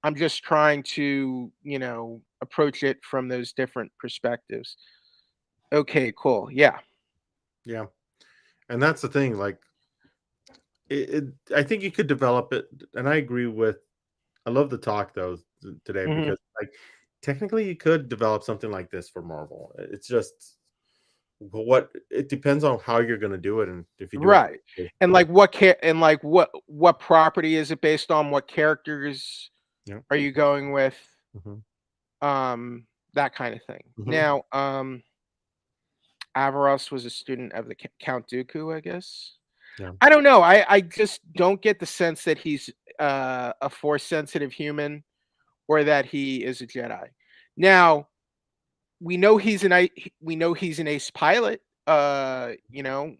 I'm just trying to, approach it from those different perspectives. Okay, cool. Yeah. Yeah. And that's the thing. Like, I think you could develop it. And I agree I love the talk though today because like technically you could develop something like this for Marvel. It's just what it depends on how you're going to do it, and if you do Right. it, And like what property is it based on? What characters yeah. are you going with? Hmm. That kind of thing. Hmm. Now, Avaros was a student of the Count Dooku, I guess. Yeah. I don't know. I just don't get the sense that he's a force sensitive human or that he is a Jedi. Now, we know he's an ace pilot. You know,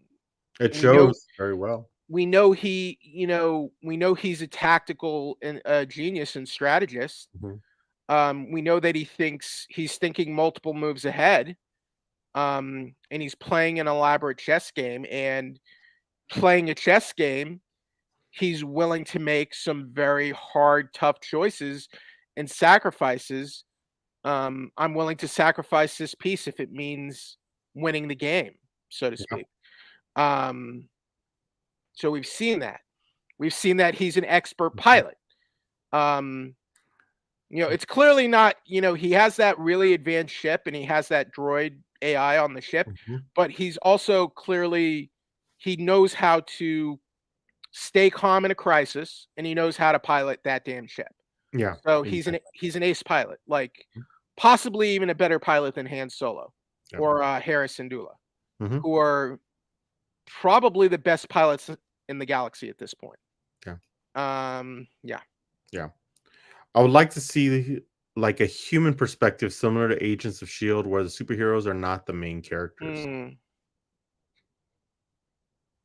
It we know shows very well. we know he's a tactical and genius and strategist. Hmm. We know that he's thinking multiple moves ahead. And he's playing an elaborate chess game, and playing a chess game, he's willing to make some very hard, tough choices and sacrifices. I'm willing to sacrifice this piece if it means winning the game, so to Yeah. speak. Um, so we've seen that. We've seen that he's an expert Mhm. pilot. It's clearly not, he has that really advanced ship and he has that droid AI on the ship, Mhm. but he's also clearly, he knows how to stay calm in a crisis and he knows how to pilot that damn ship. Yeah. So Exactly. he's an ace pilot, like possibly even a better pilot than Han Solo Yeah. or Harris and Dula, Mhm. who are probably the best pilots in the galaxy at this point. Yeah. Yeah. Yeah. I would like to see like a human perspective similar to Agents of Shield, where the superheroes are not the main characters. Mm.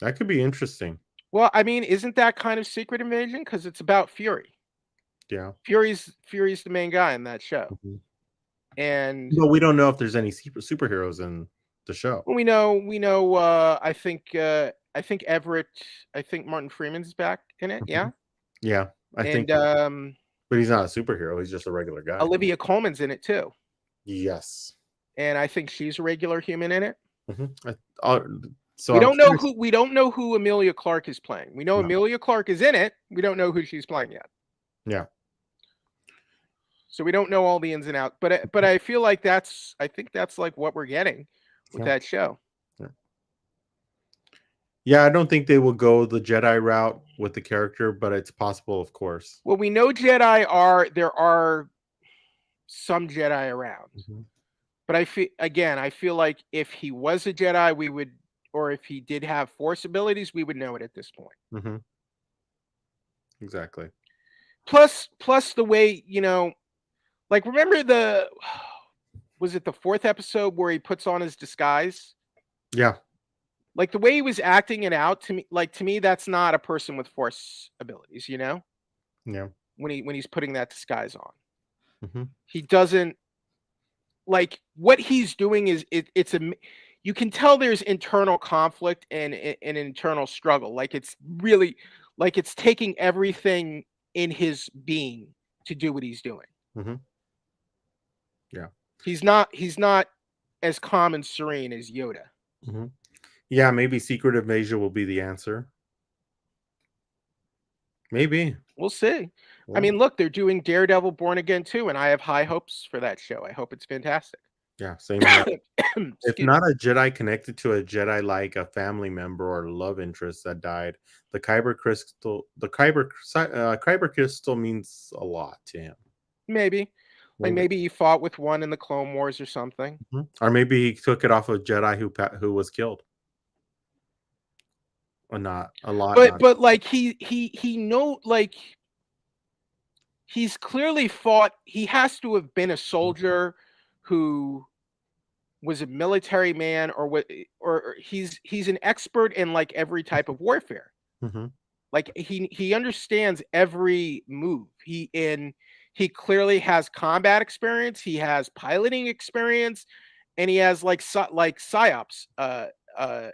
That could be interesting. Well, I mean, isn't that kind of Secret Invasion? Because it's about Fury. Yeah. Fury's the main guy in that show, Mhm. and But we don't know if there's any superheroes in the show. we know. I think Everett. I think Martin Freeman's back in it. Yeah, Mhm. Yeah, I think, and but he's not a superhero. He's just a regular guy. Olivia Colman's in it too, Yes. and I think she's a regular human in it. Mhm. So I'm curious. We don't know who Amelia Clark is playing. We know No. Amelia Clark is in it. We don't know who she's playing yet. Yeah. So we don't know all the ins and outs. But I feel like I think that's like what we're getting with Yeah. that show. Yeah. Yeah, I don't think they will go the Jedi route with the character, but it's possible, of course. Well, we know there are some Jedi around. Mhm. But I feel like if he was a Jedi, we would, or if he did have force abilities, we would know it at this point. Mhm. Exactly. Plus the way, like remember was it the fourth episode where he puts on his disguise? Yeah. Like the way he was acting it out to me, that's not a person with force abilities, Yeah. when he's putting that disguise on. Mhm. He doesn't like what he's doing is you can tell there's internal conflict and an internal struggle. Like it's really like it's taking everything in his being to do what he's doing. Mhm. Yeah. He's not as calm and serene as Yoda. Mhm. Yeah, maybe Secret Invasion will be the answer. Maybe. We'll see. I Yeah. mean, look, they're doing Daredevil Born Again too, and I have high hopes for that show. I hope it's fantastic. Yeah, same here. If Excuse me. not a Jedi connected to a Jedi like a family member or love interest that died, the Kyber crystal means a lot to him. Maybe. Like Maybe. maybe he fought with one in the Clone Wars or something. Mhm. Or maybe he took it off a Jedi who was killed. Or not a lot, not. But like he know like he's clearly fought. He has to have been a soldier who was a military man or what or he's an expert in like every type of warfare. Mhm. Like he understands every move. He clearly has combat experience, he has piloting experience, and he has like psyops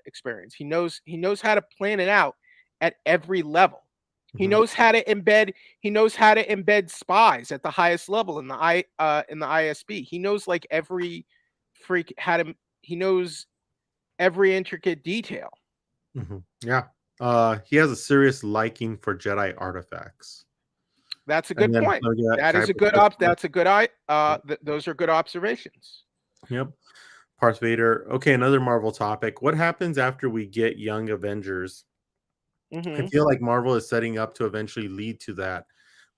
experience. He knows how to plan it out at every level. He Mhm. knows how to embed spies at the highest level in the ISB. He knows like every he knows every intricate detail. Mhm. Yeah. He has a serious liking for Jedi artifacts. That's a And good then point. so yeah, That is a Kyber good crystal. that's a good eye. Those are good observations. Yep. Darth Vader. Okay, another Marvel topic. What happens after we get Young Avengers? I feel like Marvel is setting up to eventually lead to that,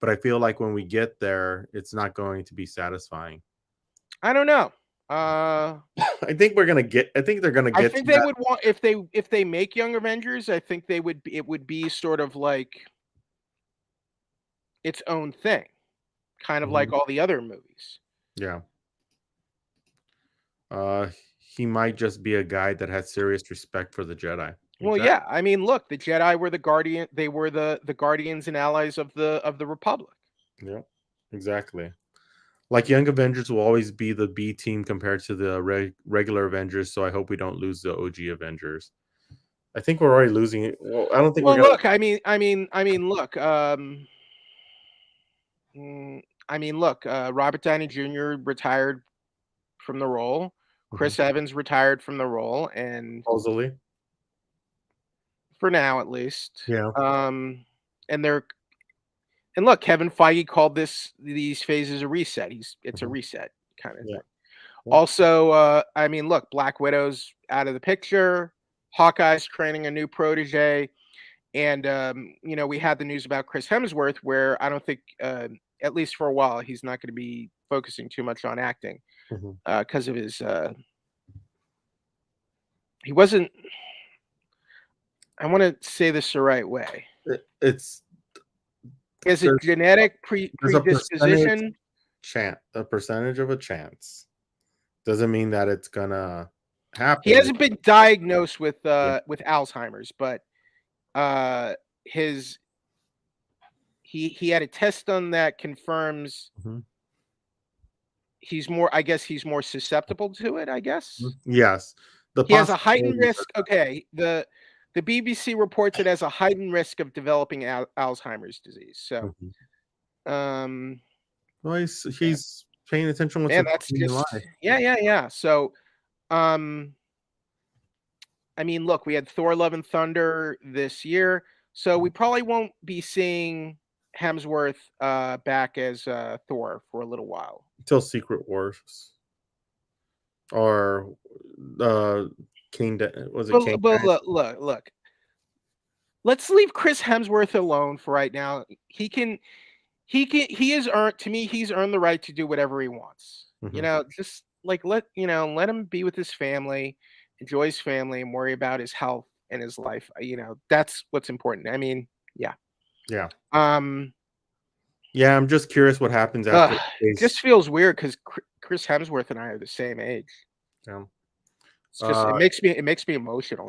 but I feel like when we get there, it's not going to be satisfying. I don't know. I think we're gonna get. I think they're gonna I get. think to they that. would want if they make Young Avengers. I think they would. It would be sort of like its own thing, kind of like Mhm. all the other movies. Yeah. He might just be a guy that has serious respect for the Jedi. Well, Exactly. yeah. I mean, look, the Jedi were the guardian. They were the guardians and allies of the Republic. Yeah. Exactly. Like Young Avengers will always be the B team compared to the regular Avengers, so I hope we don't lose the OG Avengers. I think we're already losing it. Well, I don't think Well, we're gonna. look. Look. Look. Robert Downey Jr. retired from the role. Mhm. Chris Evans retired from the role, and Supposedly. for now at least. Yeah. And they're and look, Kevin Feige called these phases a reset. It's a Mhm. reset kind of Yeah. thing. Yeah. Also, look, Black Widow's out of the picture. Hawkeye's training a new protege, and we had the news about Chris Hemsworth, where I don't think, at least for a while, he's not going to be focusing too much on acting Mhm. because of his. He wasn't. I want to say this the right way. It's He has a there's genetic there's a predisposition. percentage of a chance. Doesn't mean that it's gonna happen. He hasn't been diagnosed with Yeah. Alzheimer's, but his he had a test done that confirms Mhm. he's more. I guess he's more susceptible to it. I guess Yes. The he has a heightened possibilities risk. Okay, the BBC reports it as a heightened risk of developing Alzheimer's disease. So, Mhm. um, Well, he's paying attention what's man, that's important in just life. yeah. So, um, look, we had Thor: Love and Thunder this year, so we probably won't be seeing Hemsworth back as Thor for a little while. Until Secret Wars or Kane. Was it Kane? But look. Let's leave Chris Hemsworth alone for right now. He has earned, to me, he's earned the right to do whatever he wants. Mhm. Just like let him be with his family, enjoy his family, and worry about his health and his life. That's what's important. Yeah. Yeah. Um, Yeah. I'm just curious what happens after it just feels weird because Chris Hemsworth and I are the same age. Yeah. It's just it makes me emotional.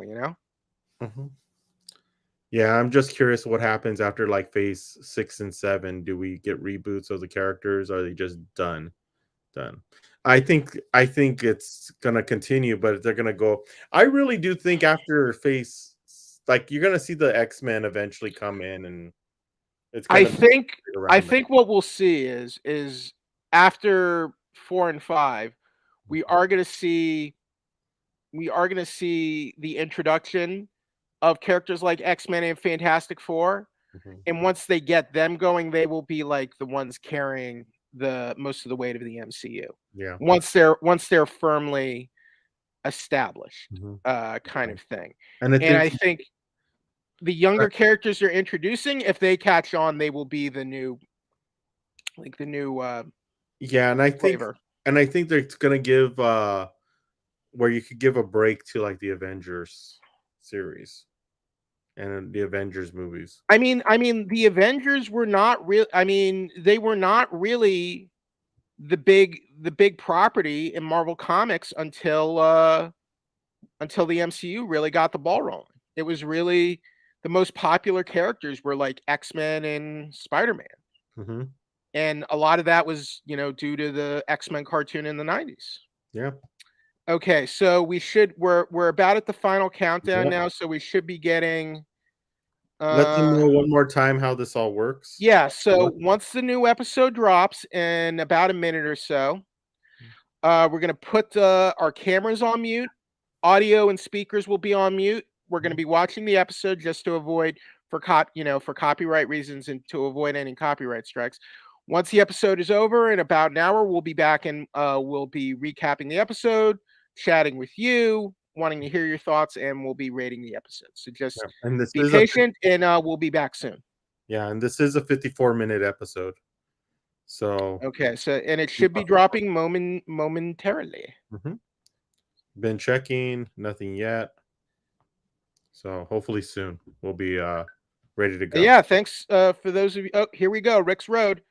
Mhm. Yeah, I'm just curious what happens after like phase 6 and 7. Do we get reboots of the characters? Are they just done? Done. I think it's gonna continue, but they're gonna go. I really do think after phase, like you're gonna see the X-Men eventually come in, and it's I gonna be think I around that. think what we'll see is after 4 and 5, we are gonna see the introduction of characters like X-Men and Fantastic Four, Mhm. and once they get them going, they will be like the ones carrying the most of the weight of the MCU. Yeah. Once they're firmly established, Mhm. kind of thing. And I And think I think the younger characters they're introducing, if they catch on, they will be the new yeah, flavor. and I think they're gonna give where you could give a break to like the Avengers series and the Avengers movies. The Avengers were not real. They were not really the big property in Marvel Comics until the MCU really got the ball rolling. It was really the most popular characters were like X-Men and Spider-Man. Mhm. And a lot of that was, due to the X-Men cartoon in the 90s. Yeah. Okay, so we're about at the final countdown Yeah. now, so we should be getting Let them uh know one more time how this all works. yeah, so once the new episode drops in about a minute or so, we're gonna put our cameras on mute, audio and speakers will be on mute. We're gonna be watching the episode just to avoid for copyright reasons and to avoid any copyright strikes. Once the episode is over in about an hour, we'll be back and we'll be recapping the episode, chatting with you, wanting to hear your thoughts, and we'll be rating the episodes. So just And this be is patient, and we'll be back soon. and this is a 54-minute episode. So Okay, so and it should be dropping momentarily. Been checking, nothing yet. So hopefully soon we'll be ready to go. Yeah, thanks for those of you. Oh, here we go, Rick's Road.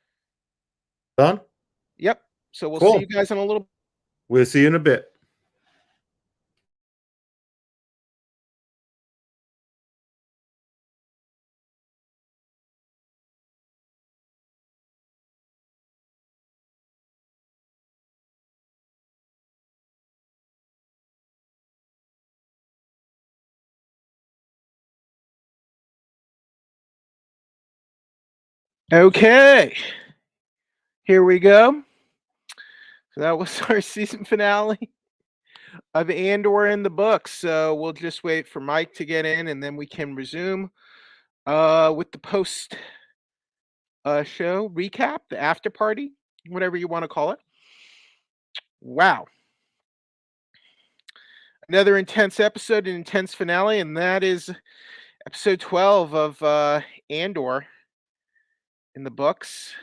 Done? Yep. So we'll Cool. see you guys in a little. We'll see you in a bit. Okay, here we go. So that was our season finale of Andor in the books. So we'll just wait for Mike to get in, and then we can resume with the post show recap, the after party, whatever you want to call it. Wow. Another intense episode, an intense finale, and that is episode 12 of Andor in the books.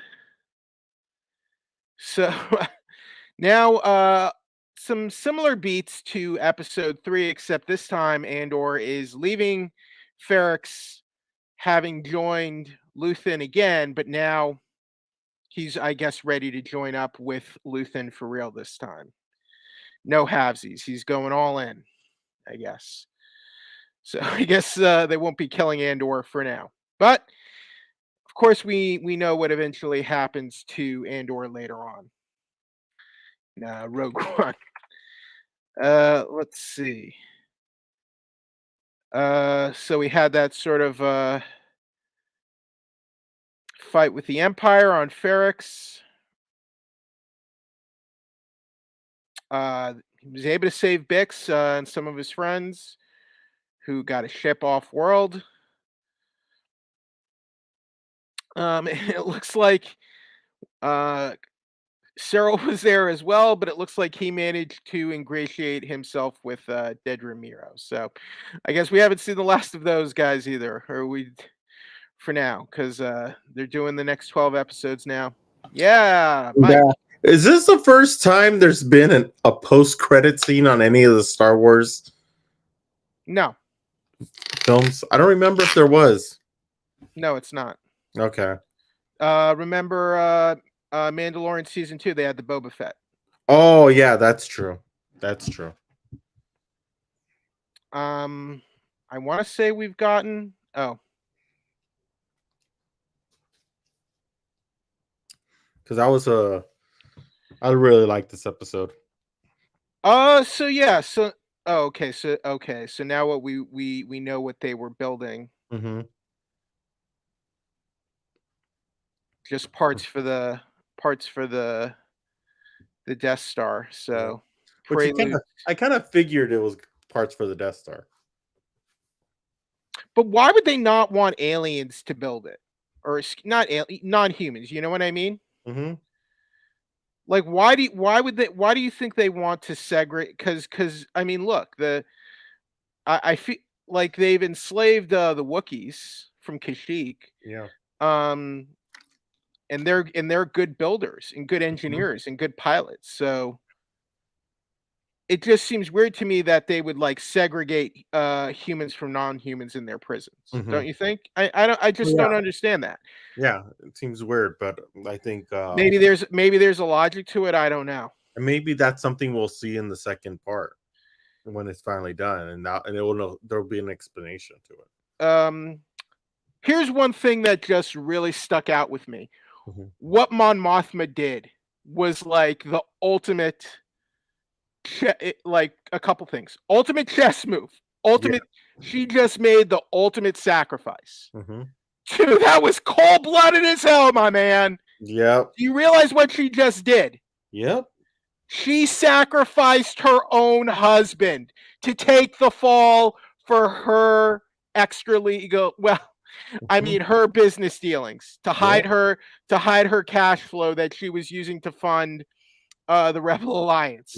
So now some similar beats to episode 3, except this time Andor is leaving Ferrix, having joined Luthen again, but now he's, I guess, ready to join up with Luthen for real this time. No halvesies. He's going all in, I guess. So I guess they won't be killing Andor for now. But of course, we know what eventually happens to Andor later on. Rogue One. Let's see. So we had that sort of fight with the Empire on Ferrix. He was able to save Bix and some of his friends who got a ship off world. It looks like Cyril was there as well, but it looks like he managed to ingratiate himself with Dedra Miro. So I guess we haven't seen the last of those guys either, or we for now, because they're doing the next 12 episodes now. Yeah, Mike. Yeah. Is this the first time there's been a post-credit scene on any of the Star Wars No, films? I don't remember if there was. no, it's not. Okay. Remember Mandalorian season 2? They had the Boba Fett. Oh yeah, that's true. That's true. I want to say we've gotten. Oh, because I really like this episode. So yeah, so okay, so now what we know what they were building. Just parts for the Death Star. So I kind of figured it was parts for the Death Star. But why would they not want aliens to build it, or not non-humans? You know what I mean? Like, why do you think they want to segregate? Because I mean, look, I feel like they've enslaved the Wookiees from Kashyyyk. Yeah. And they're good builders and good engineers and good pilots. So it just seems weird to me that they would like segregate humans from non-humans in their prisons. Don't you think? I just don't understand that. Yeah, it seems weird, but I think maybe there's a logic to it. I don't know. And maybe that's something we'll see in the second part when it's finally done, and there'll be an explanation to it. Here's one thing that just really stuck out with me. What Mon Mothma did was like the ultimate, like a couple things. Ultimate chess move. She just made the ultimate sacrifice. Dude, that was cold-blooded as hell, my man. Yep. Do you realize what she just did? Yep. She sacrificed her own husband to take the fall for her extra legal, well, I mean her business dealings, to hide her cash flow that she was using to fund the Rebel Alliance.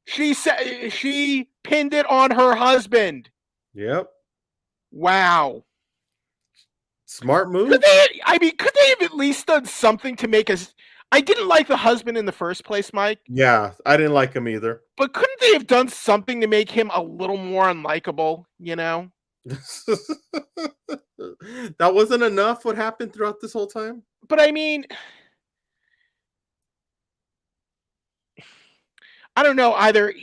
She said she pinned it on her husband. Yep. Wow. Smart move. Could they have at least done something to make us? I didn't like the husband in the first place, Mike. Yeah, I didn't like him either. But couldn't they have done something to make him a little more unlikable? You know. That wasn't enough. What happened throughout this whole time? But I mean, I don't know either.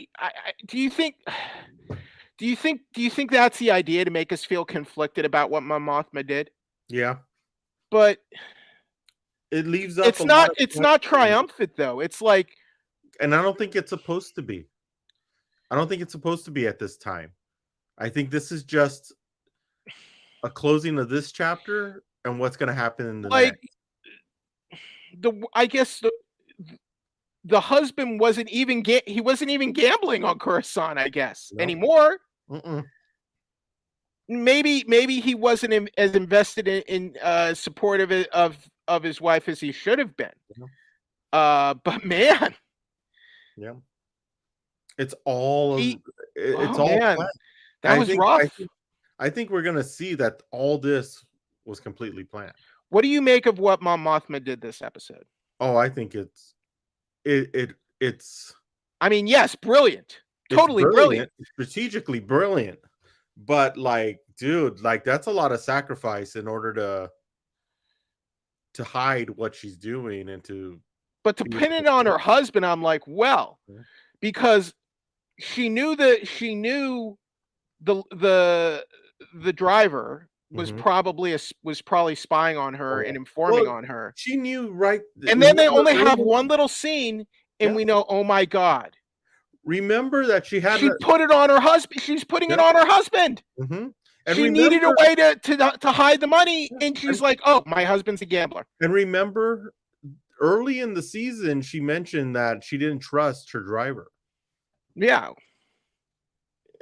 Do you think that's the idea, to make us feel conflicted about what Mon Mothma did? Yeah. But it leaves up. It's not triumphant though. It's like, and I don't think it's supposed to be. I don't think it's supposed to be at this time. I think this is just a closing of this chapter and what's going to happen in the next. I guess the husband wasn't even gambling on Coruscant, I guess, anymore. Maybe he wasn't as invested in support of his wife as he should have been. But man, yeah, it's all man. That was rough. I think we're gonna see that all this was completely planned. What do you make of what Mon Mothma did this episode? Oh, I think it's. I mean, yes, brilliant. Totally brilliant. Strategically brilliant. But like, dude, like that's a lot of sacrifice in order to hide what she's doing and to. But to pin it on her husband, I'm like, well, because she knew the driver was probably spying on her and informing on her. She knew, right? And then they only have one little scene, and we know, oh my God. Remember that she put it on her husband. She's putting it on her husband. And she needed a way to hide the money, and she's like, oh, my husband's a gambler. And remember, early in the season, she mentioned that she didn't trust her driver. Yeah.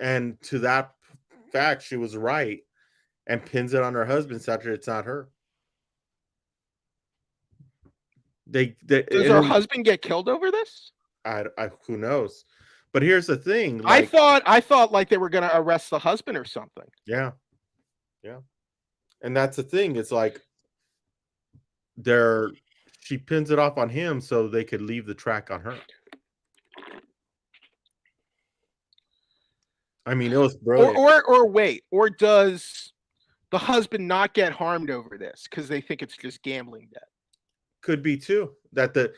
And to that fact, she was right, and pins it on her husband, such that it's not her. Does her husband get killed over this? Who knows? But here's the thing. Like, I thought like they were going to arrest the husband or something. Yeah. Yeah. And that's the thing. It's like she pins it off on him so they could leave the track on her. I mean, it was brilliant. Or does the husband not get harmed over this because they think it's just gambling debt? Could be too. That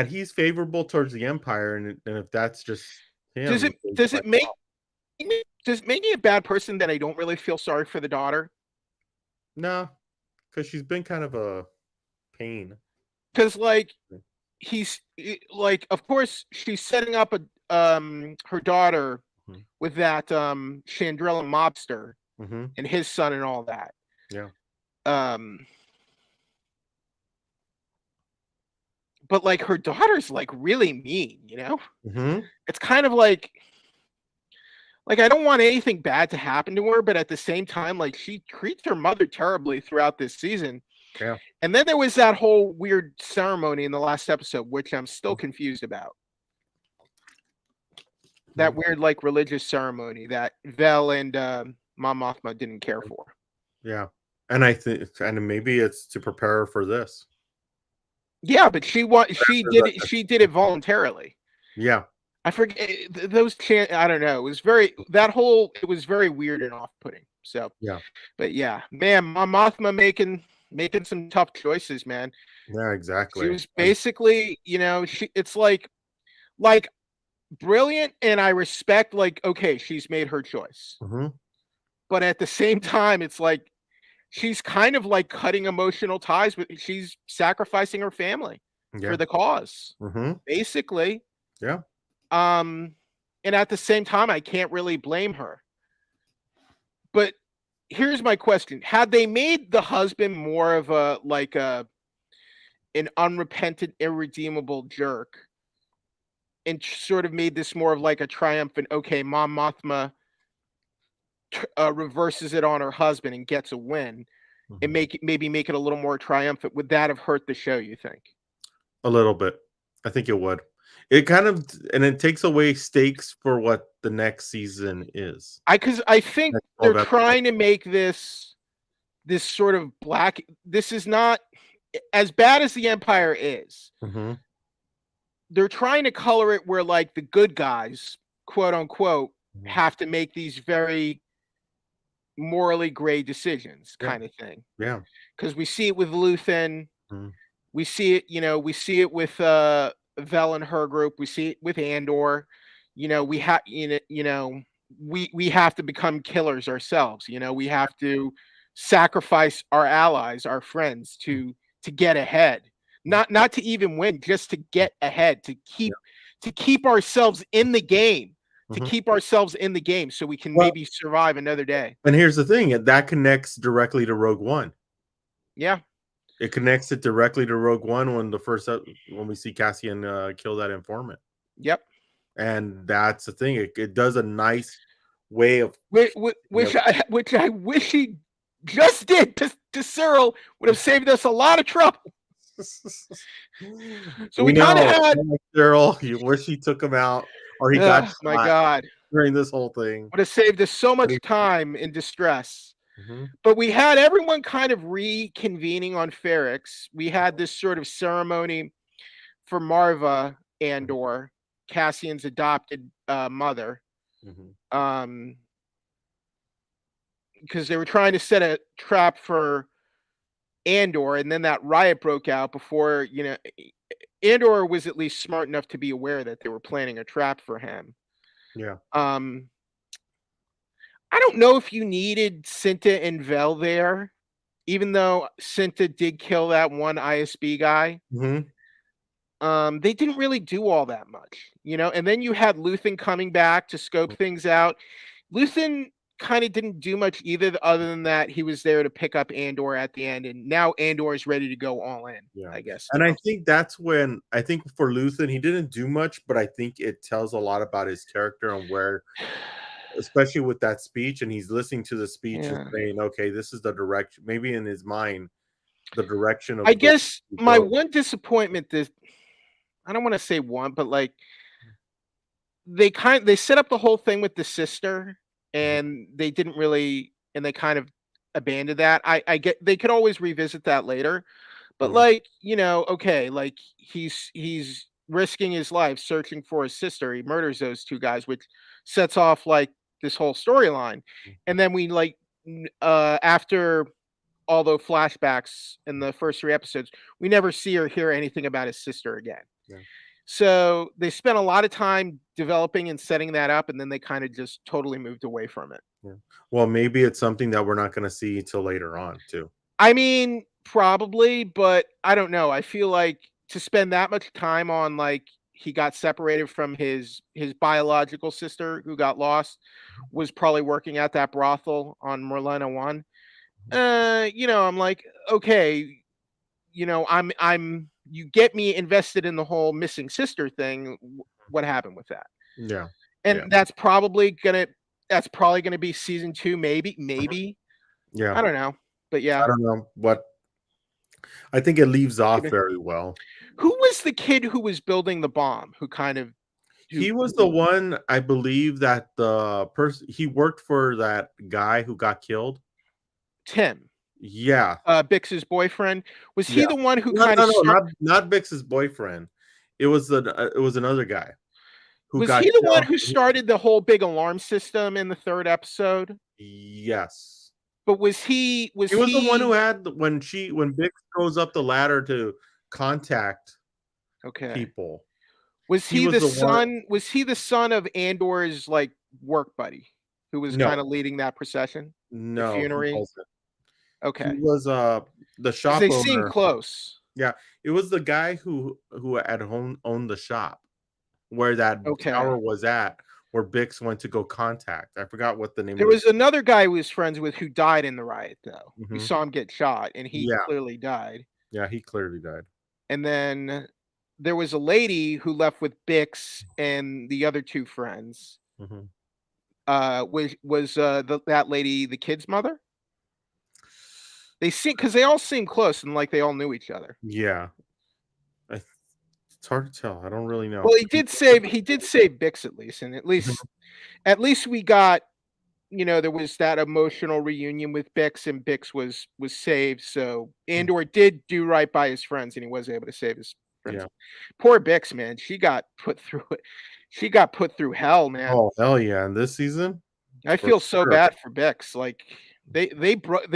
he's favorable towards the Empire, and if that's just him, does it make me a bad person that I don't really feel sorry for the daughter? No, because she's been kind of a pain. Because of course she's setting up her daughter with that Chandrilla mobster and his son and all that. Yeah. But like her daughter's like really mean, you know? It's kind of like I don't want anything bad to happen to her, but at the same time, like she treats her mother terribly throughout this season. Yeah. And then there was that whole weird ceremony in the last episode, which I'm still confused about. That weird like religious ceremony that Vel and Mon Mothma didn't care for. Yeah. And I think maybe it's to prepare her for this. Yeah, but she did it voluntarily. Yeah. I forget those I don't know. It was very weird and off-putting. So yeah. But yeah, man, Mon Mothma making some tough choices, man. Yeah, exactly. She was basically, you know, it's like brilliant, and I respect okay, she's made her choice. But at the same time, it's like she's kind of like cutting emotional ties she's sacrificing her family for the cause. Basically. Yeah. And at the same time, I can't really blame her. But here's my question. Had they made the husband more of an unrepentant, irredeemable jerk and sort of made this more of like a triumphant, okay, Mon Mothma reverses it on her husband and gets a win, and maybe make it a little more triumphant, would that have hurt the show, you think? A little bit. I think it would. It kind of and it takes away stakes for what the next season is. Because I think Next they're 12 episodes. trying to make this sort of black. This is not as bad as the Empire is. Mm-hmm. They're trying to color it where like the good guys, quote unquote, Mhm. have to make these very morally gray decisions, Yeah. kind of thing. Yeah. Because we see it with Luthen. Mhm. We see it, we see it with Vel and her group. We see it with Andor. We have, we have to become killers ourselves. We have to sacrifice our allies, our friends, to get ahead. Not to even win, just to get ahead, to keep ourselves in the game, Mhm. keep ourselves in the game, so we can Well- maybe survive another day. And here's the thing, that connects directly to Rogue One. Yeah. It connects it directly to Rogue One when we see Cassian kill that informant. Yep. And that's the thing. It does a nice way of which I wish he just did to Cyril, would have saved us a lot of trouble. So we kind of had Cyril. You wish he took him out, or he got shot my God, during this whole thing. would have saved us so much time and distress. Mm-hmm. But we had everyone kind of reconvening on Ferrix. We had this sort of ceremony for Marva Andor, Cassian's adopted mother. Mm-hmm. Because they were trying to set a trap for Andor, and then that riot broke out before, Andor was at least smart enough to be aware that they were planning a trap for him. Yeah. I don't know if you needed Cinta and Vel there, even though Cinta did kill that one ISB guy. Mm-hmm. They didn't really do all that much, and then you had Luthen coming back to scope things out. Luthen kind of didn't do much either, other than that he was there to pick up Andor at the end, and now Andor is ready to go all in. Yeah, I guess. And I think that's when for Luthen, he didn't do much, but I think it tells a lot about his character and where, especially with that speech, and he's listening to the speech and saying, okay, this is the direction, maybe in his mind, the direction of I guess my one disappointment is, I don't want to say one, but like they set up the whole thing with the sister, and they didn't really, and they kind of abandoned that. I get they could always revisit that later, but like, okay, like he's risking his life searching for his sister. He murders those two guys, which sets off like this whole storyline. And then we like after all the flashbacks in the first 3 episodes, we never see or hear anything about his sister again. Yeah. So they spent a lot of time developing and setting that up, and then they kind of just totally moved away from it. Yeah. Well, maybe it's something that we're not going to see till later on too. I mean, probably, but I don't know. I feel like to spend that much time on like he got separated from his biological sister who got lost, was probably working at that brothel on Morlena 1. I'm like, okay, I'm you get me invested in the whole missing sister thing. What happened with that? Yeah. And that's probably gonna be season 2, maybe. Yeah. I don't know. But yeah. I don't know what. I think it leaves off very well. Who was the kid who was building the bomb? He was the one, I believe, that the person he worked for, that guy who got killed. Tim. Yeah. Bix's boyfriend. Was he the one who not Bix's boyfriend. It was another guy. Was he the one who started the whole big alarm system in the 3rd episode? Yes. But was he the one who had when Bix goes up the ladder to contact people. Was he the son? Was he the son of Andor's like work buddy who was kind of leading that procession? No, the funerary. Okay. He was the shop owner. They seem close. Yeah, it was the guy who at home owned the shop where that tower was at, where Bix went to go contact. I forgot what the name. There was another guy he was friends with who died in the riot, though. Mm-hmm. We saw him get shot, and he clearly died. Yeah, he clearly died. And then there was a lady who left with Bix and the other 2 friends. Mm-hmm. Was that lady the kid's mother? They seem, because they all seem close and like they all knew each other. Yeah, It's hard to tell. I don't really know. Well, he did save Bix at least, and at least we got, there was that emotional reunion with Bix, and Bix was saved. So Andor did do right by his friends, and he was able to save his friends. Yeah. Poor Bix, man, she got put through it. She got put through hell, man. Oh hell yeah! And this season, I feel so bad for Bix. Like they broke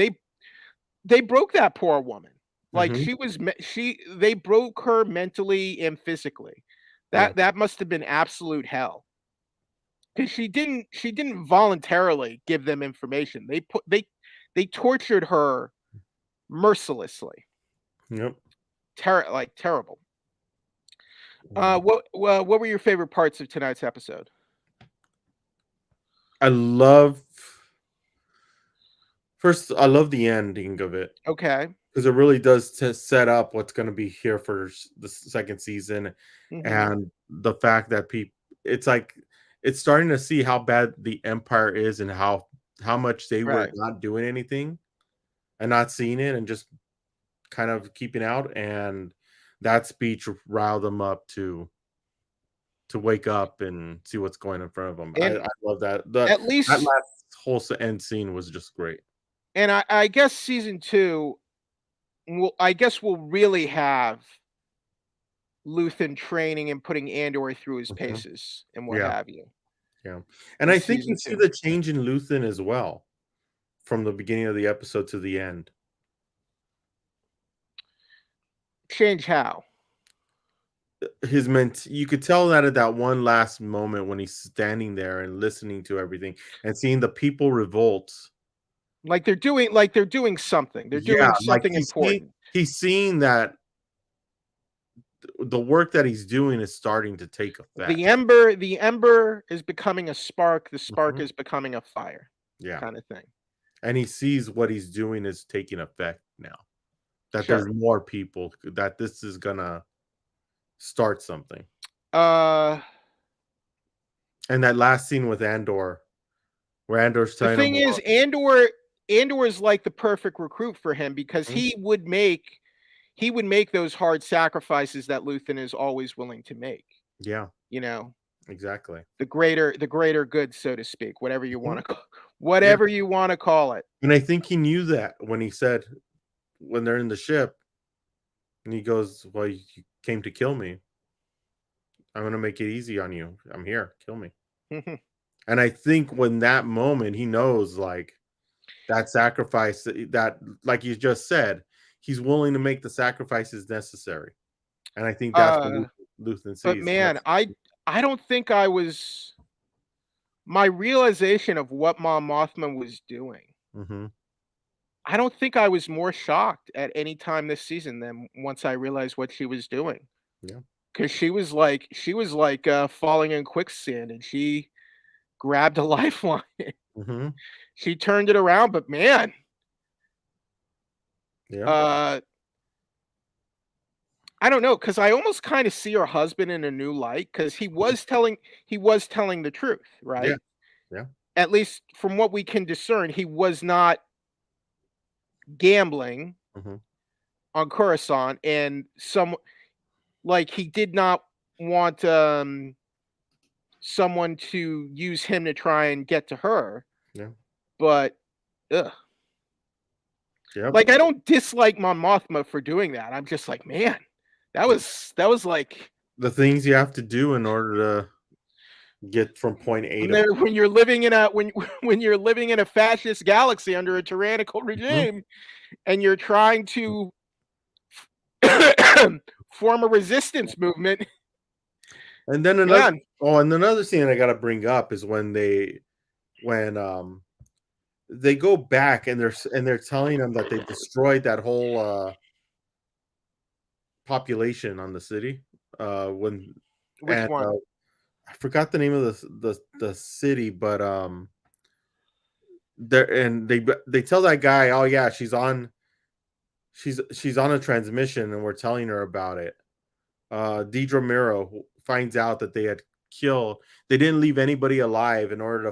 that poor woman. Like they broke her mentally and physically. That must have been absolute hell. Because she didn't voluntarily give them information. They tortured her mercilessly. Yep. Terrible. What were your favorite parts of tonight's episode? I love the ending of it. Okay. Because it really does set up what's going to be here for the second season, and the fact that it's like it's starting to see how bad the Empire is and how much they were not doing anything and not seeing it and just kind of keeping out, and that speech riled them up to wake up and see what's going in front of them. I love that. At least that last whole end scene was just great. And I guess season 2, we'll really have Luthen training and putting Andor through his paces and what have you. Yeah. And I think you see the change in Luthen as well from the beginning of the episode to the end. Change how? You could tell that at that one last moment when he's standing there and listening to everything and seeing the people revolt. Like they're doing something. They're doing something important. He's seeing that the work that he's doing is starting to take effect. The ember is becoming a spark. The spark is becoming a fire. Yeah. Kind of thing. And he sees what he's doing is taking effect now. That there's more people, that this is gonna start something. And that last scene with Andor, where Andor's telling the thing is, Andor is like the perfect recruit for him because he would make those hard sacrifices that Luthen is always willing to make. Yeah. Exactly. The greater good, so to speak, whatever you want to you want to call it. And I think he knew that when he said, when they're in the ship, and he goes, "Well, you came to kill me. I'm going to make it easy on you. I'm here. Kill me." And I think when that moment, he knows, like, that sacrifice that, like you just said, he's willing to make the sacrifices necessary. And I think that's what Luthen sees. But man, I don't think my realization of what Mon Mothma was doing. I don't think I was more shocked at any time this season than once I realized what she was doing. Yeah. Because she was like falling in quicksand, and she grabbed a lifeline. She turned it around, but man, I don't know, because I almost kind of see her husband in a new light, because he was telling the truth, right? Yeah. At least from what we can discern, he was not gambling on Coruscant, and he did not want someone to use him to try and get to her. Yeah. But I don't dislike Mon Mothma for doing that. I'm just like, man, that was like the things you have to do in order to get from point A to when you're living in a fascist galaxy under a tyrannical regime, and you're trying to form a resistance movement. And then another scene I got to bring up is when they go back and they're telling them that they destroyed that whole population on the city. Which one? I forgot the name of the city, but they tell that guy, "Oh yeah, she's on a transmission, and we're telling her about it." Deidre Miro finds out that they didn't leave anybody alive in order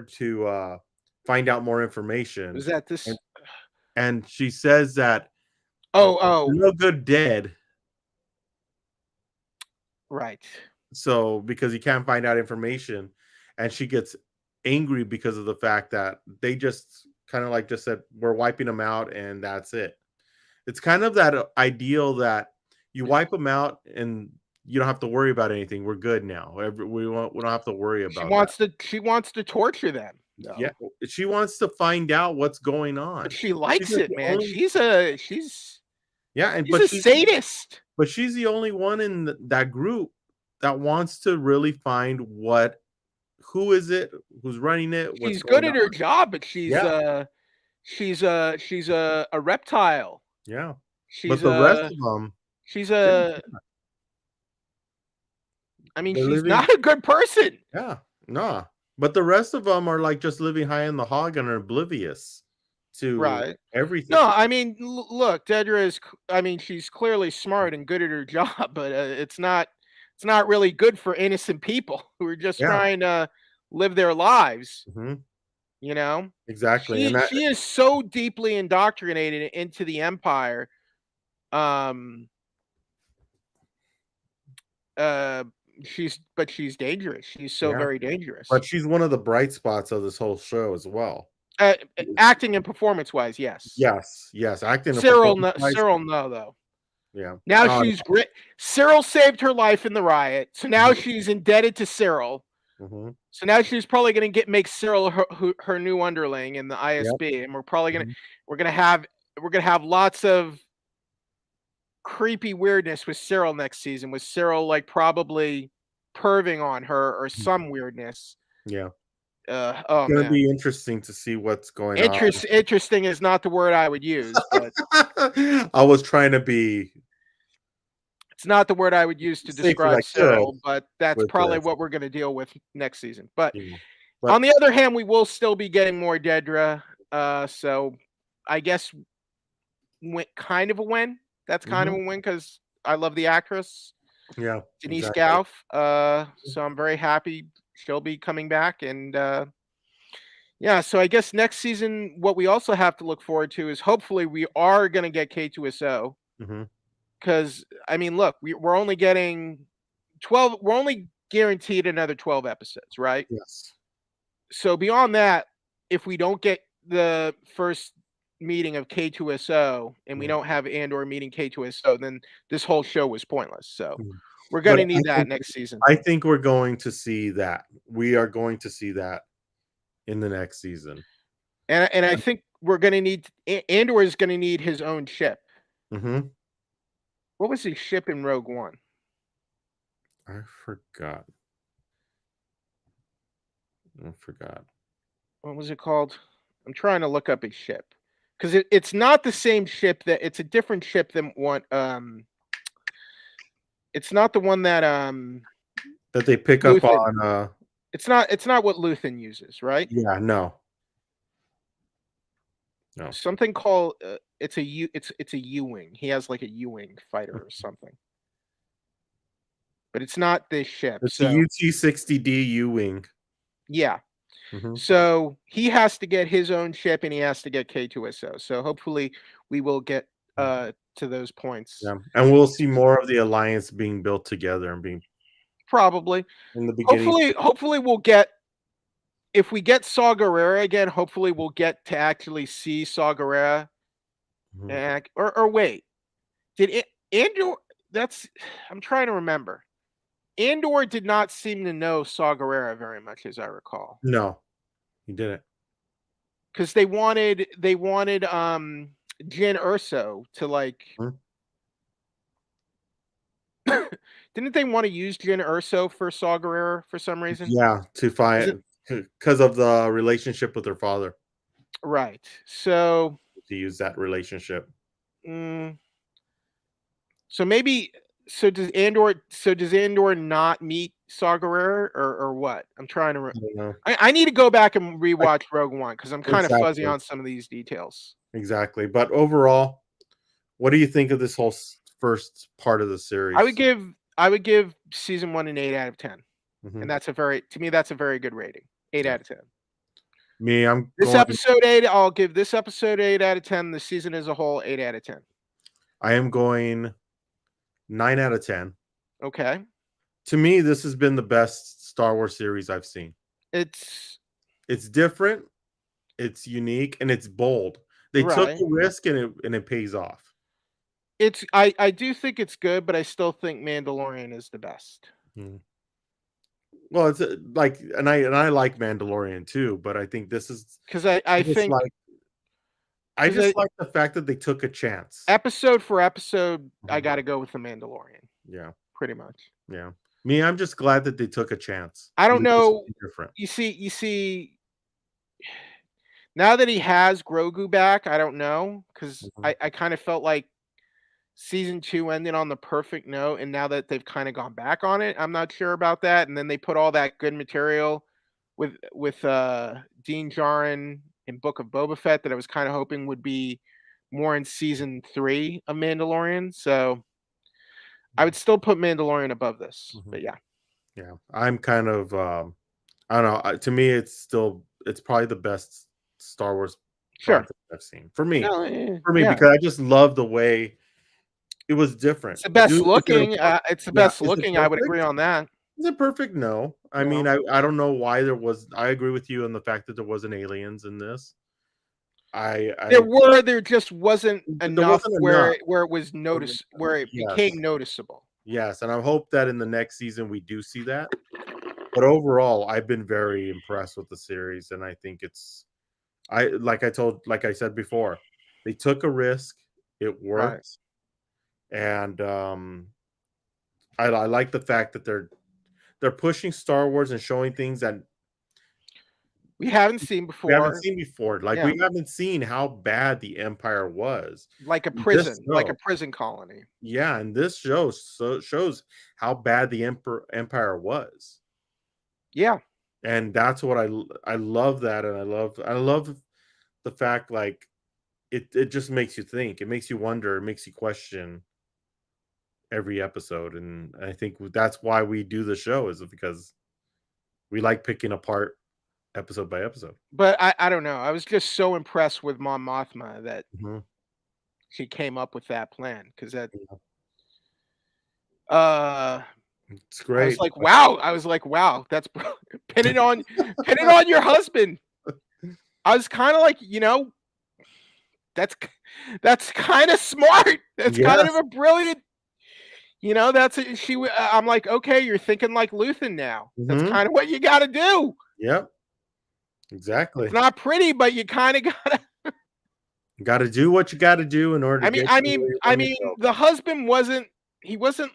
to find out more information. Was that this? And she says that no good dead. Right. So because he can't find out information, and she gets angry because of the fact that they just kind of like just said we're wiping them out and that's it. It's kind of that ideal that you wipe them out and you don't have to worry about anything. We're good now. We don't have to worry about that. She wants to torture them, Yeah, though. she wants to find out what's going But on. she She's likes like it, the man. only yeah, and She's a sadist. but she's the only one in that group that wants to really find who is it, who's running it, what's She's good going at on. her job, but Yeah, she's a reptile. yeah. But She's the rest a of them, she's they're, a I mean, they're she's living. not a good person. Yeah, nah. But the rest of them are like just living high in the hog and are oblivious to Right. No, everything. I mean, look, Dedra is I mean, she's clearly smart and good at her job, but it's not really good for innocent people who are just Yeah, trying to live their lives, mhm, you know? exactly. And that She is so deeply indoctrinated into the empire. Um uh she's dangerous. She's so yeah. very dangerous. But she's one of the bright spots of this whole show as well. Acting and performance wise, yes. Yes, yes, acting and performance wise. Cyril, no, though. Yeah. Now Oh, she's great. Cyril saved her life in the riot, so now mhm, she's indebted to Cyril. mhm, So now she's probably going to make Cyril her new underling in the yep, ISB, and we're probably mhm, we're gonna have lots of creepy weirdness with Cyril next season. With Cyril like probably perving on her or mhm, some weirdness. yeah. It's Oh gonna man, be interesting to see what's going on. interesting is not the word I would use, but I was trying to be it's not the word I would use to safe as I describe could Cyril, but that's with probably this, what we're going to deal with next season. But you know. on But the other hand, we will still be getting more Dedra. So I guess kind of a win. That's kind of mhm, a win because I love the actress yeah, Denise exactly. Gauff. So I'm very happy she'll be coming back. And yeah, so I guess next season, what we also have to look forward to is hopefully we are going to get K2SO. Mhm, Because I mean, look, we're only getting 12. We're only guaranteed another 12 episodes, right? yes. So beyond that, if we don't get the first meeting of K2SO and we Mm, don't have Andor meeting K2SO, then this whole show was pointless. So mhm. we're But gonna need that next season. I think we're going to see that. We are going to see that in the next season. And I think we're gonna need Andor is gonna need his own ship. Mhm. What was his ship in Rogue One? I forgot. I forgot. What was it called? I'm trying to look up his ship because it's not the same ship that it's a different ship than what it's not the one that That they pick up Luthen. on, It's not what Luthen uses, right? yeah, no. No. Something called it's a U it's a U-wing. He has like a U-wing fighter or something. But it's not this ship. It's the So, UT-60D U-wing. yeah. Mhm. So, he has to get his own ship and he has to get K2SO. So, hopefully we will get Mm, to those points. yeah, and we'll see more of the alliance being built together and being Probably. in the beginning. Hopefully we'll get if we get Saw Gerrera again, hopefully we'll get to actually see Saw Gerrera. Mhm. Or wait, did it Andor? That's I'm trying to remember. Andor did not seem to know Saw Gerrera very much, as I recall, No, he didn't. because they wanted Jyn Erso to like. Mhm. Didn't they want to use Jyn Erso for Saw Gerrera for some reason? Yeah, to Is it find because of the relationship with her father, right? So, to use that relationship. mm, so maybe so does Andor not meet Saw Gerrera or what? I'm trying to. I don't know. I need to go back and I rewatch Rogue One because I'm kind of fuzzy exactly, on some of these details. exactly. But overall, what do you think of this whole first part of the I would series? give I would give season 1 an 8 out of 10, and Mhm. that's a very to me that's a very good rating. 8 Yeah. out of 10. Me, I'm This going. episode 8, I'll give this episode 8 out of 10. The season as a whole 8 out of 10. I am going 9 out of 10. Okay. To me, this has been the best Star Wars series I've seen. It's different, it's unique, and it's bold. They took right. a risk, and it pays off. It's I do think it's good, but I still think Mandalorian is the best. Mhm. Well, it's like, and I like Mandalorian too, but I think this is. Because I think I because just like the fact that they took a chance. episode for episode, I Mhm. got to go with the Mandalorian, Yeah, pretty much. yeah. Me, I'm just glad that they took a chance. I They don't did know. something different. You see, now that he has Grogu back, I don't know because Mhm. I kind of felt like season 2 ended on the perfect note, and now that they've kind of gone back on it, I'm not sure about that. And then they put all that good material with Dean Djarin in Book of Boba Fett that I was kind of hoping would be more in season 3 of Mandalorian. So I would still put Mandalorian above this, Mhm. but yeah, Yeah, I'm kind of. I don't know. To me, it's probably the best Star Wars sure. project I've seen for me. No, yeah, Because I just love the way it was different. it's the best Is it looking. It's the yeah? best Is it looking. I would agree perfect? on that. Is it perfect? No. I mean, No, I don't know why there was. I agree with you on the fact that there wasn't aliens in this. I there just wasn't there enough wasn't enough. where it was where it Yes, became noticeable. yes, and I hope that in the next season we do see that. But overall, I've been very impressed with the series, and I think it's. Like I said before, they took a risk. It Right. worked, and I like the fact that they're pushing Star Wars and showing things that We haven't seen we haven't before. seen before. Like, Yeah. we haven't seen how bad the Empire was. This Like a show, prison colony. yeah, and this shows how bad the Empire was, Yeah. and that's what I love that, and I love the fact, like, it just makes you think, it makes you wonder, it makes you question every episode, and I think that's why we do the show, is because we like picking apart episode by episode. But I don't know. I was just so impressed with Mon Mothma that Mhm. she came up with that plan because uh It's great. I was like, wow, that's pin it on your husband. I was kind of like, that's that's kind of smart. That's kind of Yes. a brilliant, that's I'm like, okay, you're thinking like Luthen now. That's Mhm. kind of what you got to do. Yep. It's Exactly. not pretty, but you kind of got. Gotta do what you gotta do in order to I mean get I to where mean you I wanna mean, go. the husband wasn't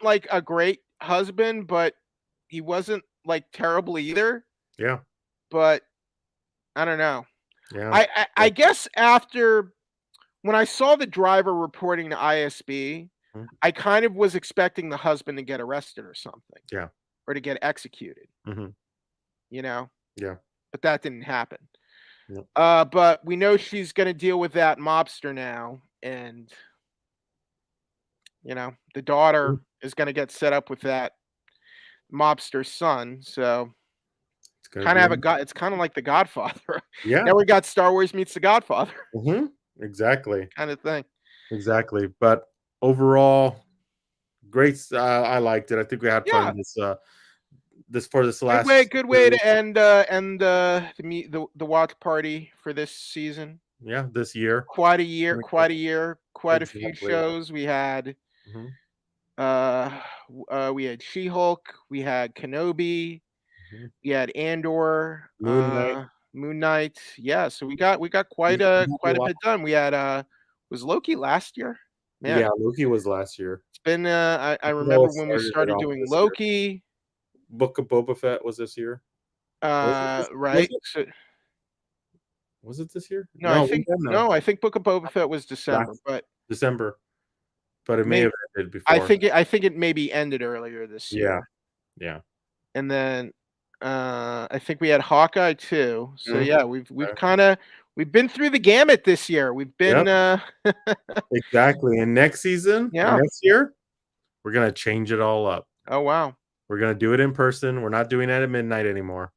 like a great husband, but he wasn't like terrible either. Yeah. But I don't know. Yeah. I guess after when I saw the driver reporting to ISB, Mhm. I kind of was expecting the husband to get arrested or something, Yeah. or to get executed, Mhm. you know? Yeah. But that didn't happen. Yep. But we know she's gonna deal with that mobster now, and the Mm. daughter is gonna get set up with that mobster's son, so It's gonna kinda be have a god it's kinda like The Godfather. yeah. Now we got Star Wars meets The Godfather Mhm. Exactly. kinda thing. Exactly. But overall, great I liked it. I think we had Yeah, fun this last good way series. to end, the watch party for this season. Yeah, this year. Quite a few Exactly. shows. Mhm. We had She-Hulk, we had Kenobi, Mhm. we had Andor, Moon Knight. Moon Knight. Yeah, so we got You had a quite a lot. bit done. We had was Loki last year? Man, Yeah, Loki was last year. it's been I I think I remember when we started it started off doing this year. Loki, Book of Boba Fett was this year. Was right? it? So Was it this year? no, I We think don't know. no, I think Book of Boba Fett was December, Last but December, but it may maybe have ended before. I think it maybe ended earlier this Yeah, year. yeah. And then I think we had Hawkeye too. So Mhm. yeah, we've been through the gamut this year. We've been Yep, exactly, and yeah. next year, we're gonna change it all up. Oh wow. We're gonna do it in person, we're not doing it at midnight anymore,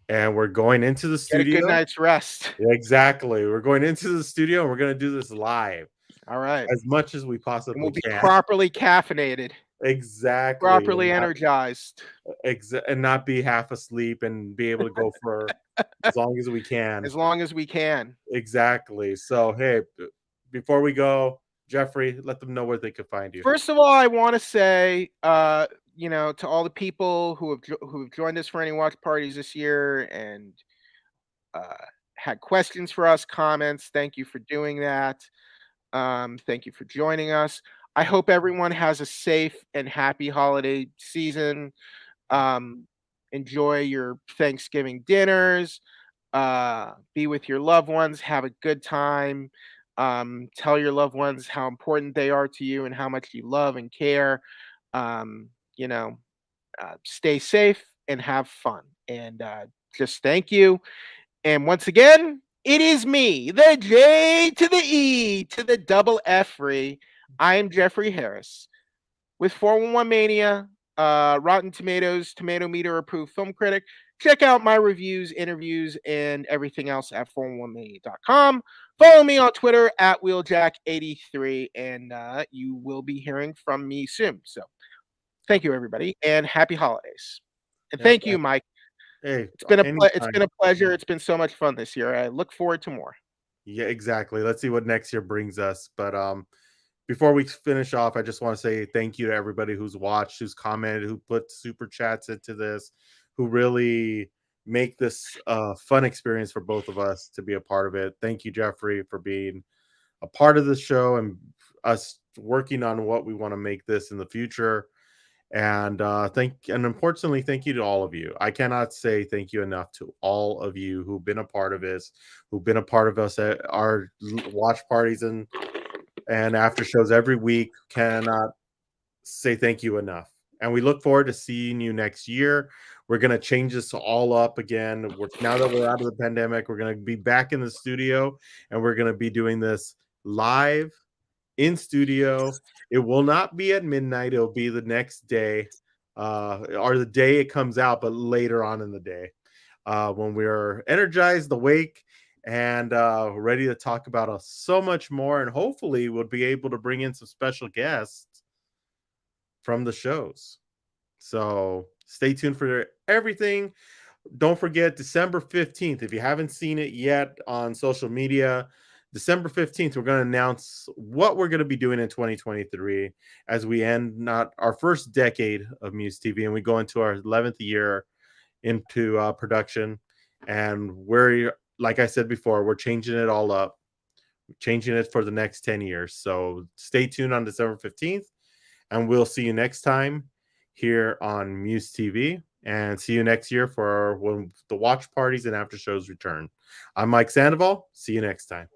and we're going into the Get a good studio. night's rest. Exactly, we're going into the studio, and we're gonna do this live All right. as much as we And we'll possibly be can. properly caffeinated. Exactly. properly energized. And not be half asleep and be able to go for as long as we can. As long as we can. Exactly. So, hey, before we go, Jeffrey, let them know where they could find you. First of all, I want to say, to all the people who have joined us for any watch parties this year and had questions for us, comments. Thank you for doing that. Thank you for joining us. I hope everyone has a safe and happy holiday season. Enjoy your Thanksgiving dinners. Be with your loved ones. Have a good time. Tell your loved ones how important they are to you and how much you love and care. Um, you know, Stay safe and have fun. And just thank you. And once again, it is me, the J to the E to the double F free. I am Jeffrey Harris with 411 Mania, Rotten Tomatoes, Tomato Meter approved film critic. Check out my reviews, interviews, and everything else at 411mania.com. Follow me on Twitter at Wheeljack83, and you will be hearing from me soon. So thank you, everybody, and happy holidays. And thank you, Mike. Hey, it's been a pleasure. It's been so much fun this year. I look forward to more. Yeah, exactly. Let's see what next year brings us. But before we finish off, I just want to say thank you to everybody who's watched, who's commented, who put super chats into this, who really make this fun experience for both of us to be a part of it. Thank you, Jeffrey, for being a part of the show and us working on what we want to make this in the future. And importantly, thank you to all of you. I cannot say thank you enough to all of you who've been a part of this, who've been a part of us at our watch parties and after shows every week. Cannot say thank you enough. And we look forward to seeing you next year. We're going to change this all up again. Now that we're out of the pandemic, we're going to be back in the studio and we're going to be doing this live in studio. It will not be at midnight. It'll be the next day, or the day it comes out, but later on in the day, when we're energized, awake, and ready to talk about so much more. And hopefully we'll be able to bring in some special guests from the shows. So stay tuned for everything. Don't forget December 15th. If you haven't seen it yet on social media, December 15th, we're going to announce what we're going to be doing in 2023 as we end not our first decade of MUSE TV and we go into our 11th year into production. And we're, like I said before, we're changing it all up, changing it for the next 10 years. So stay tuned on December 15th and we'll see you next time here on MUSE TV. And see you next year for when the watch parties and after shows return. I'm Mike Sandoval. See you next time.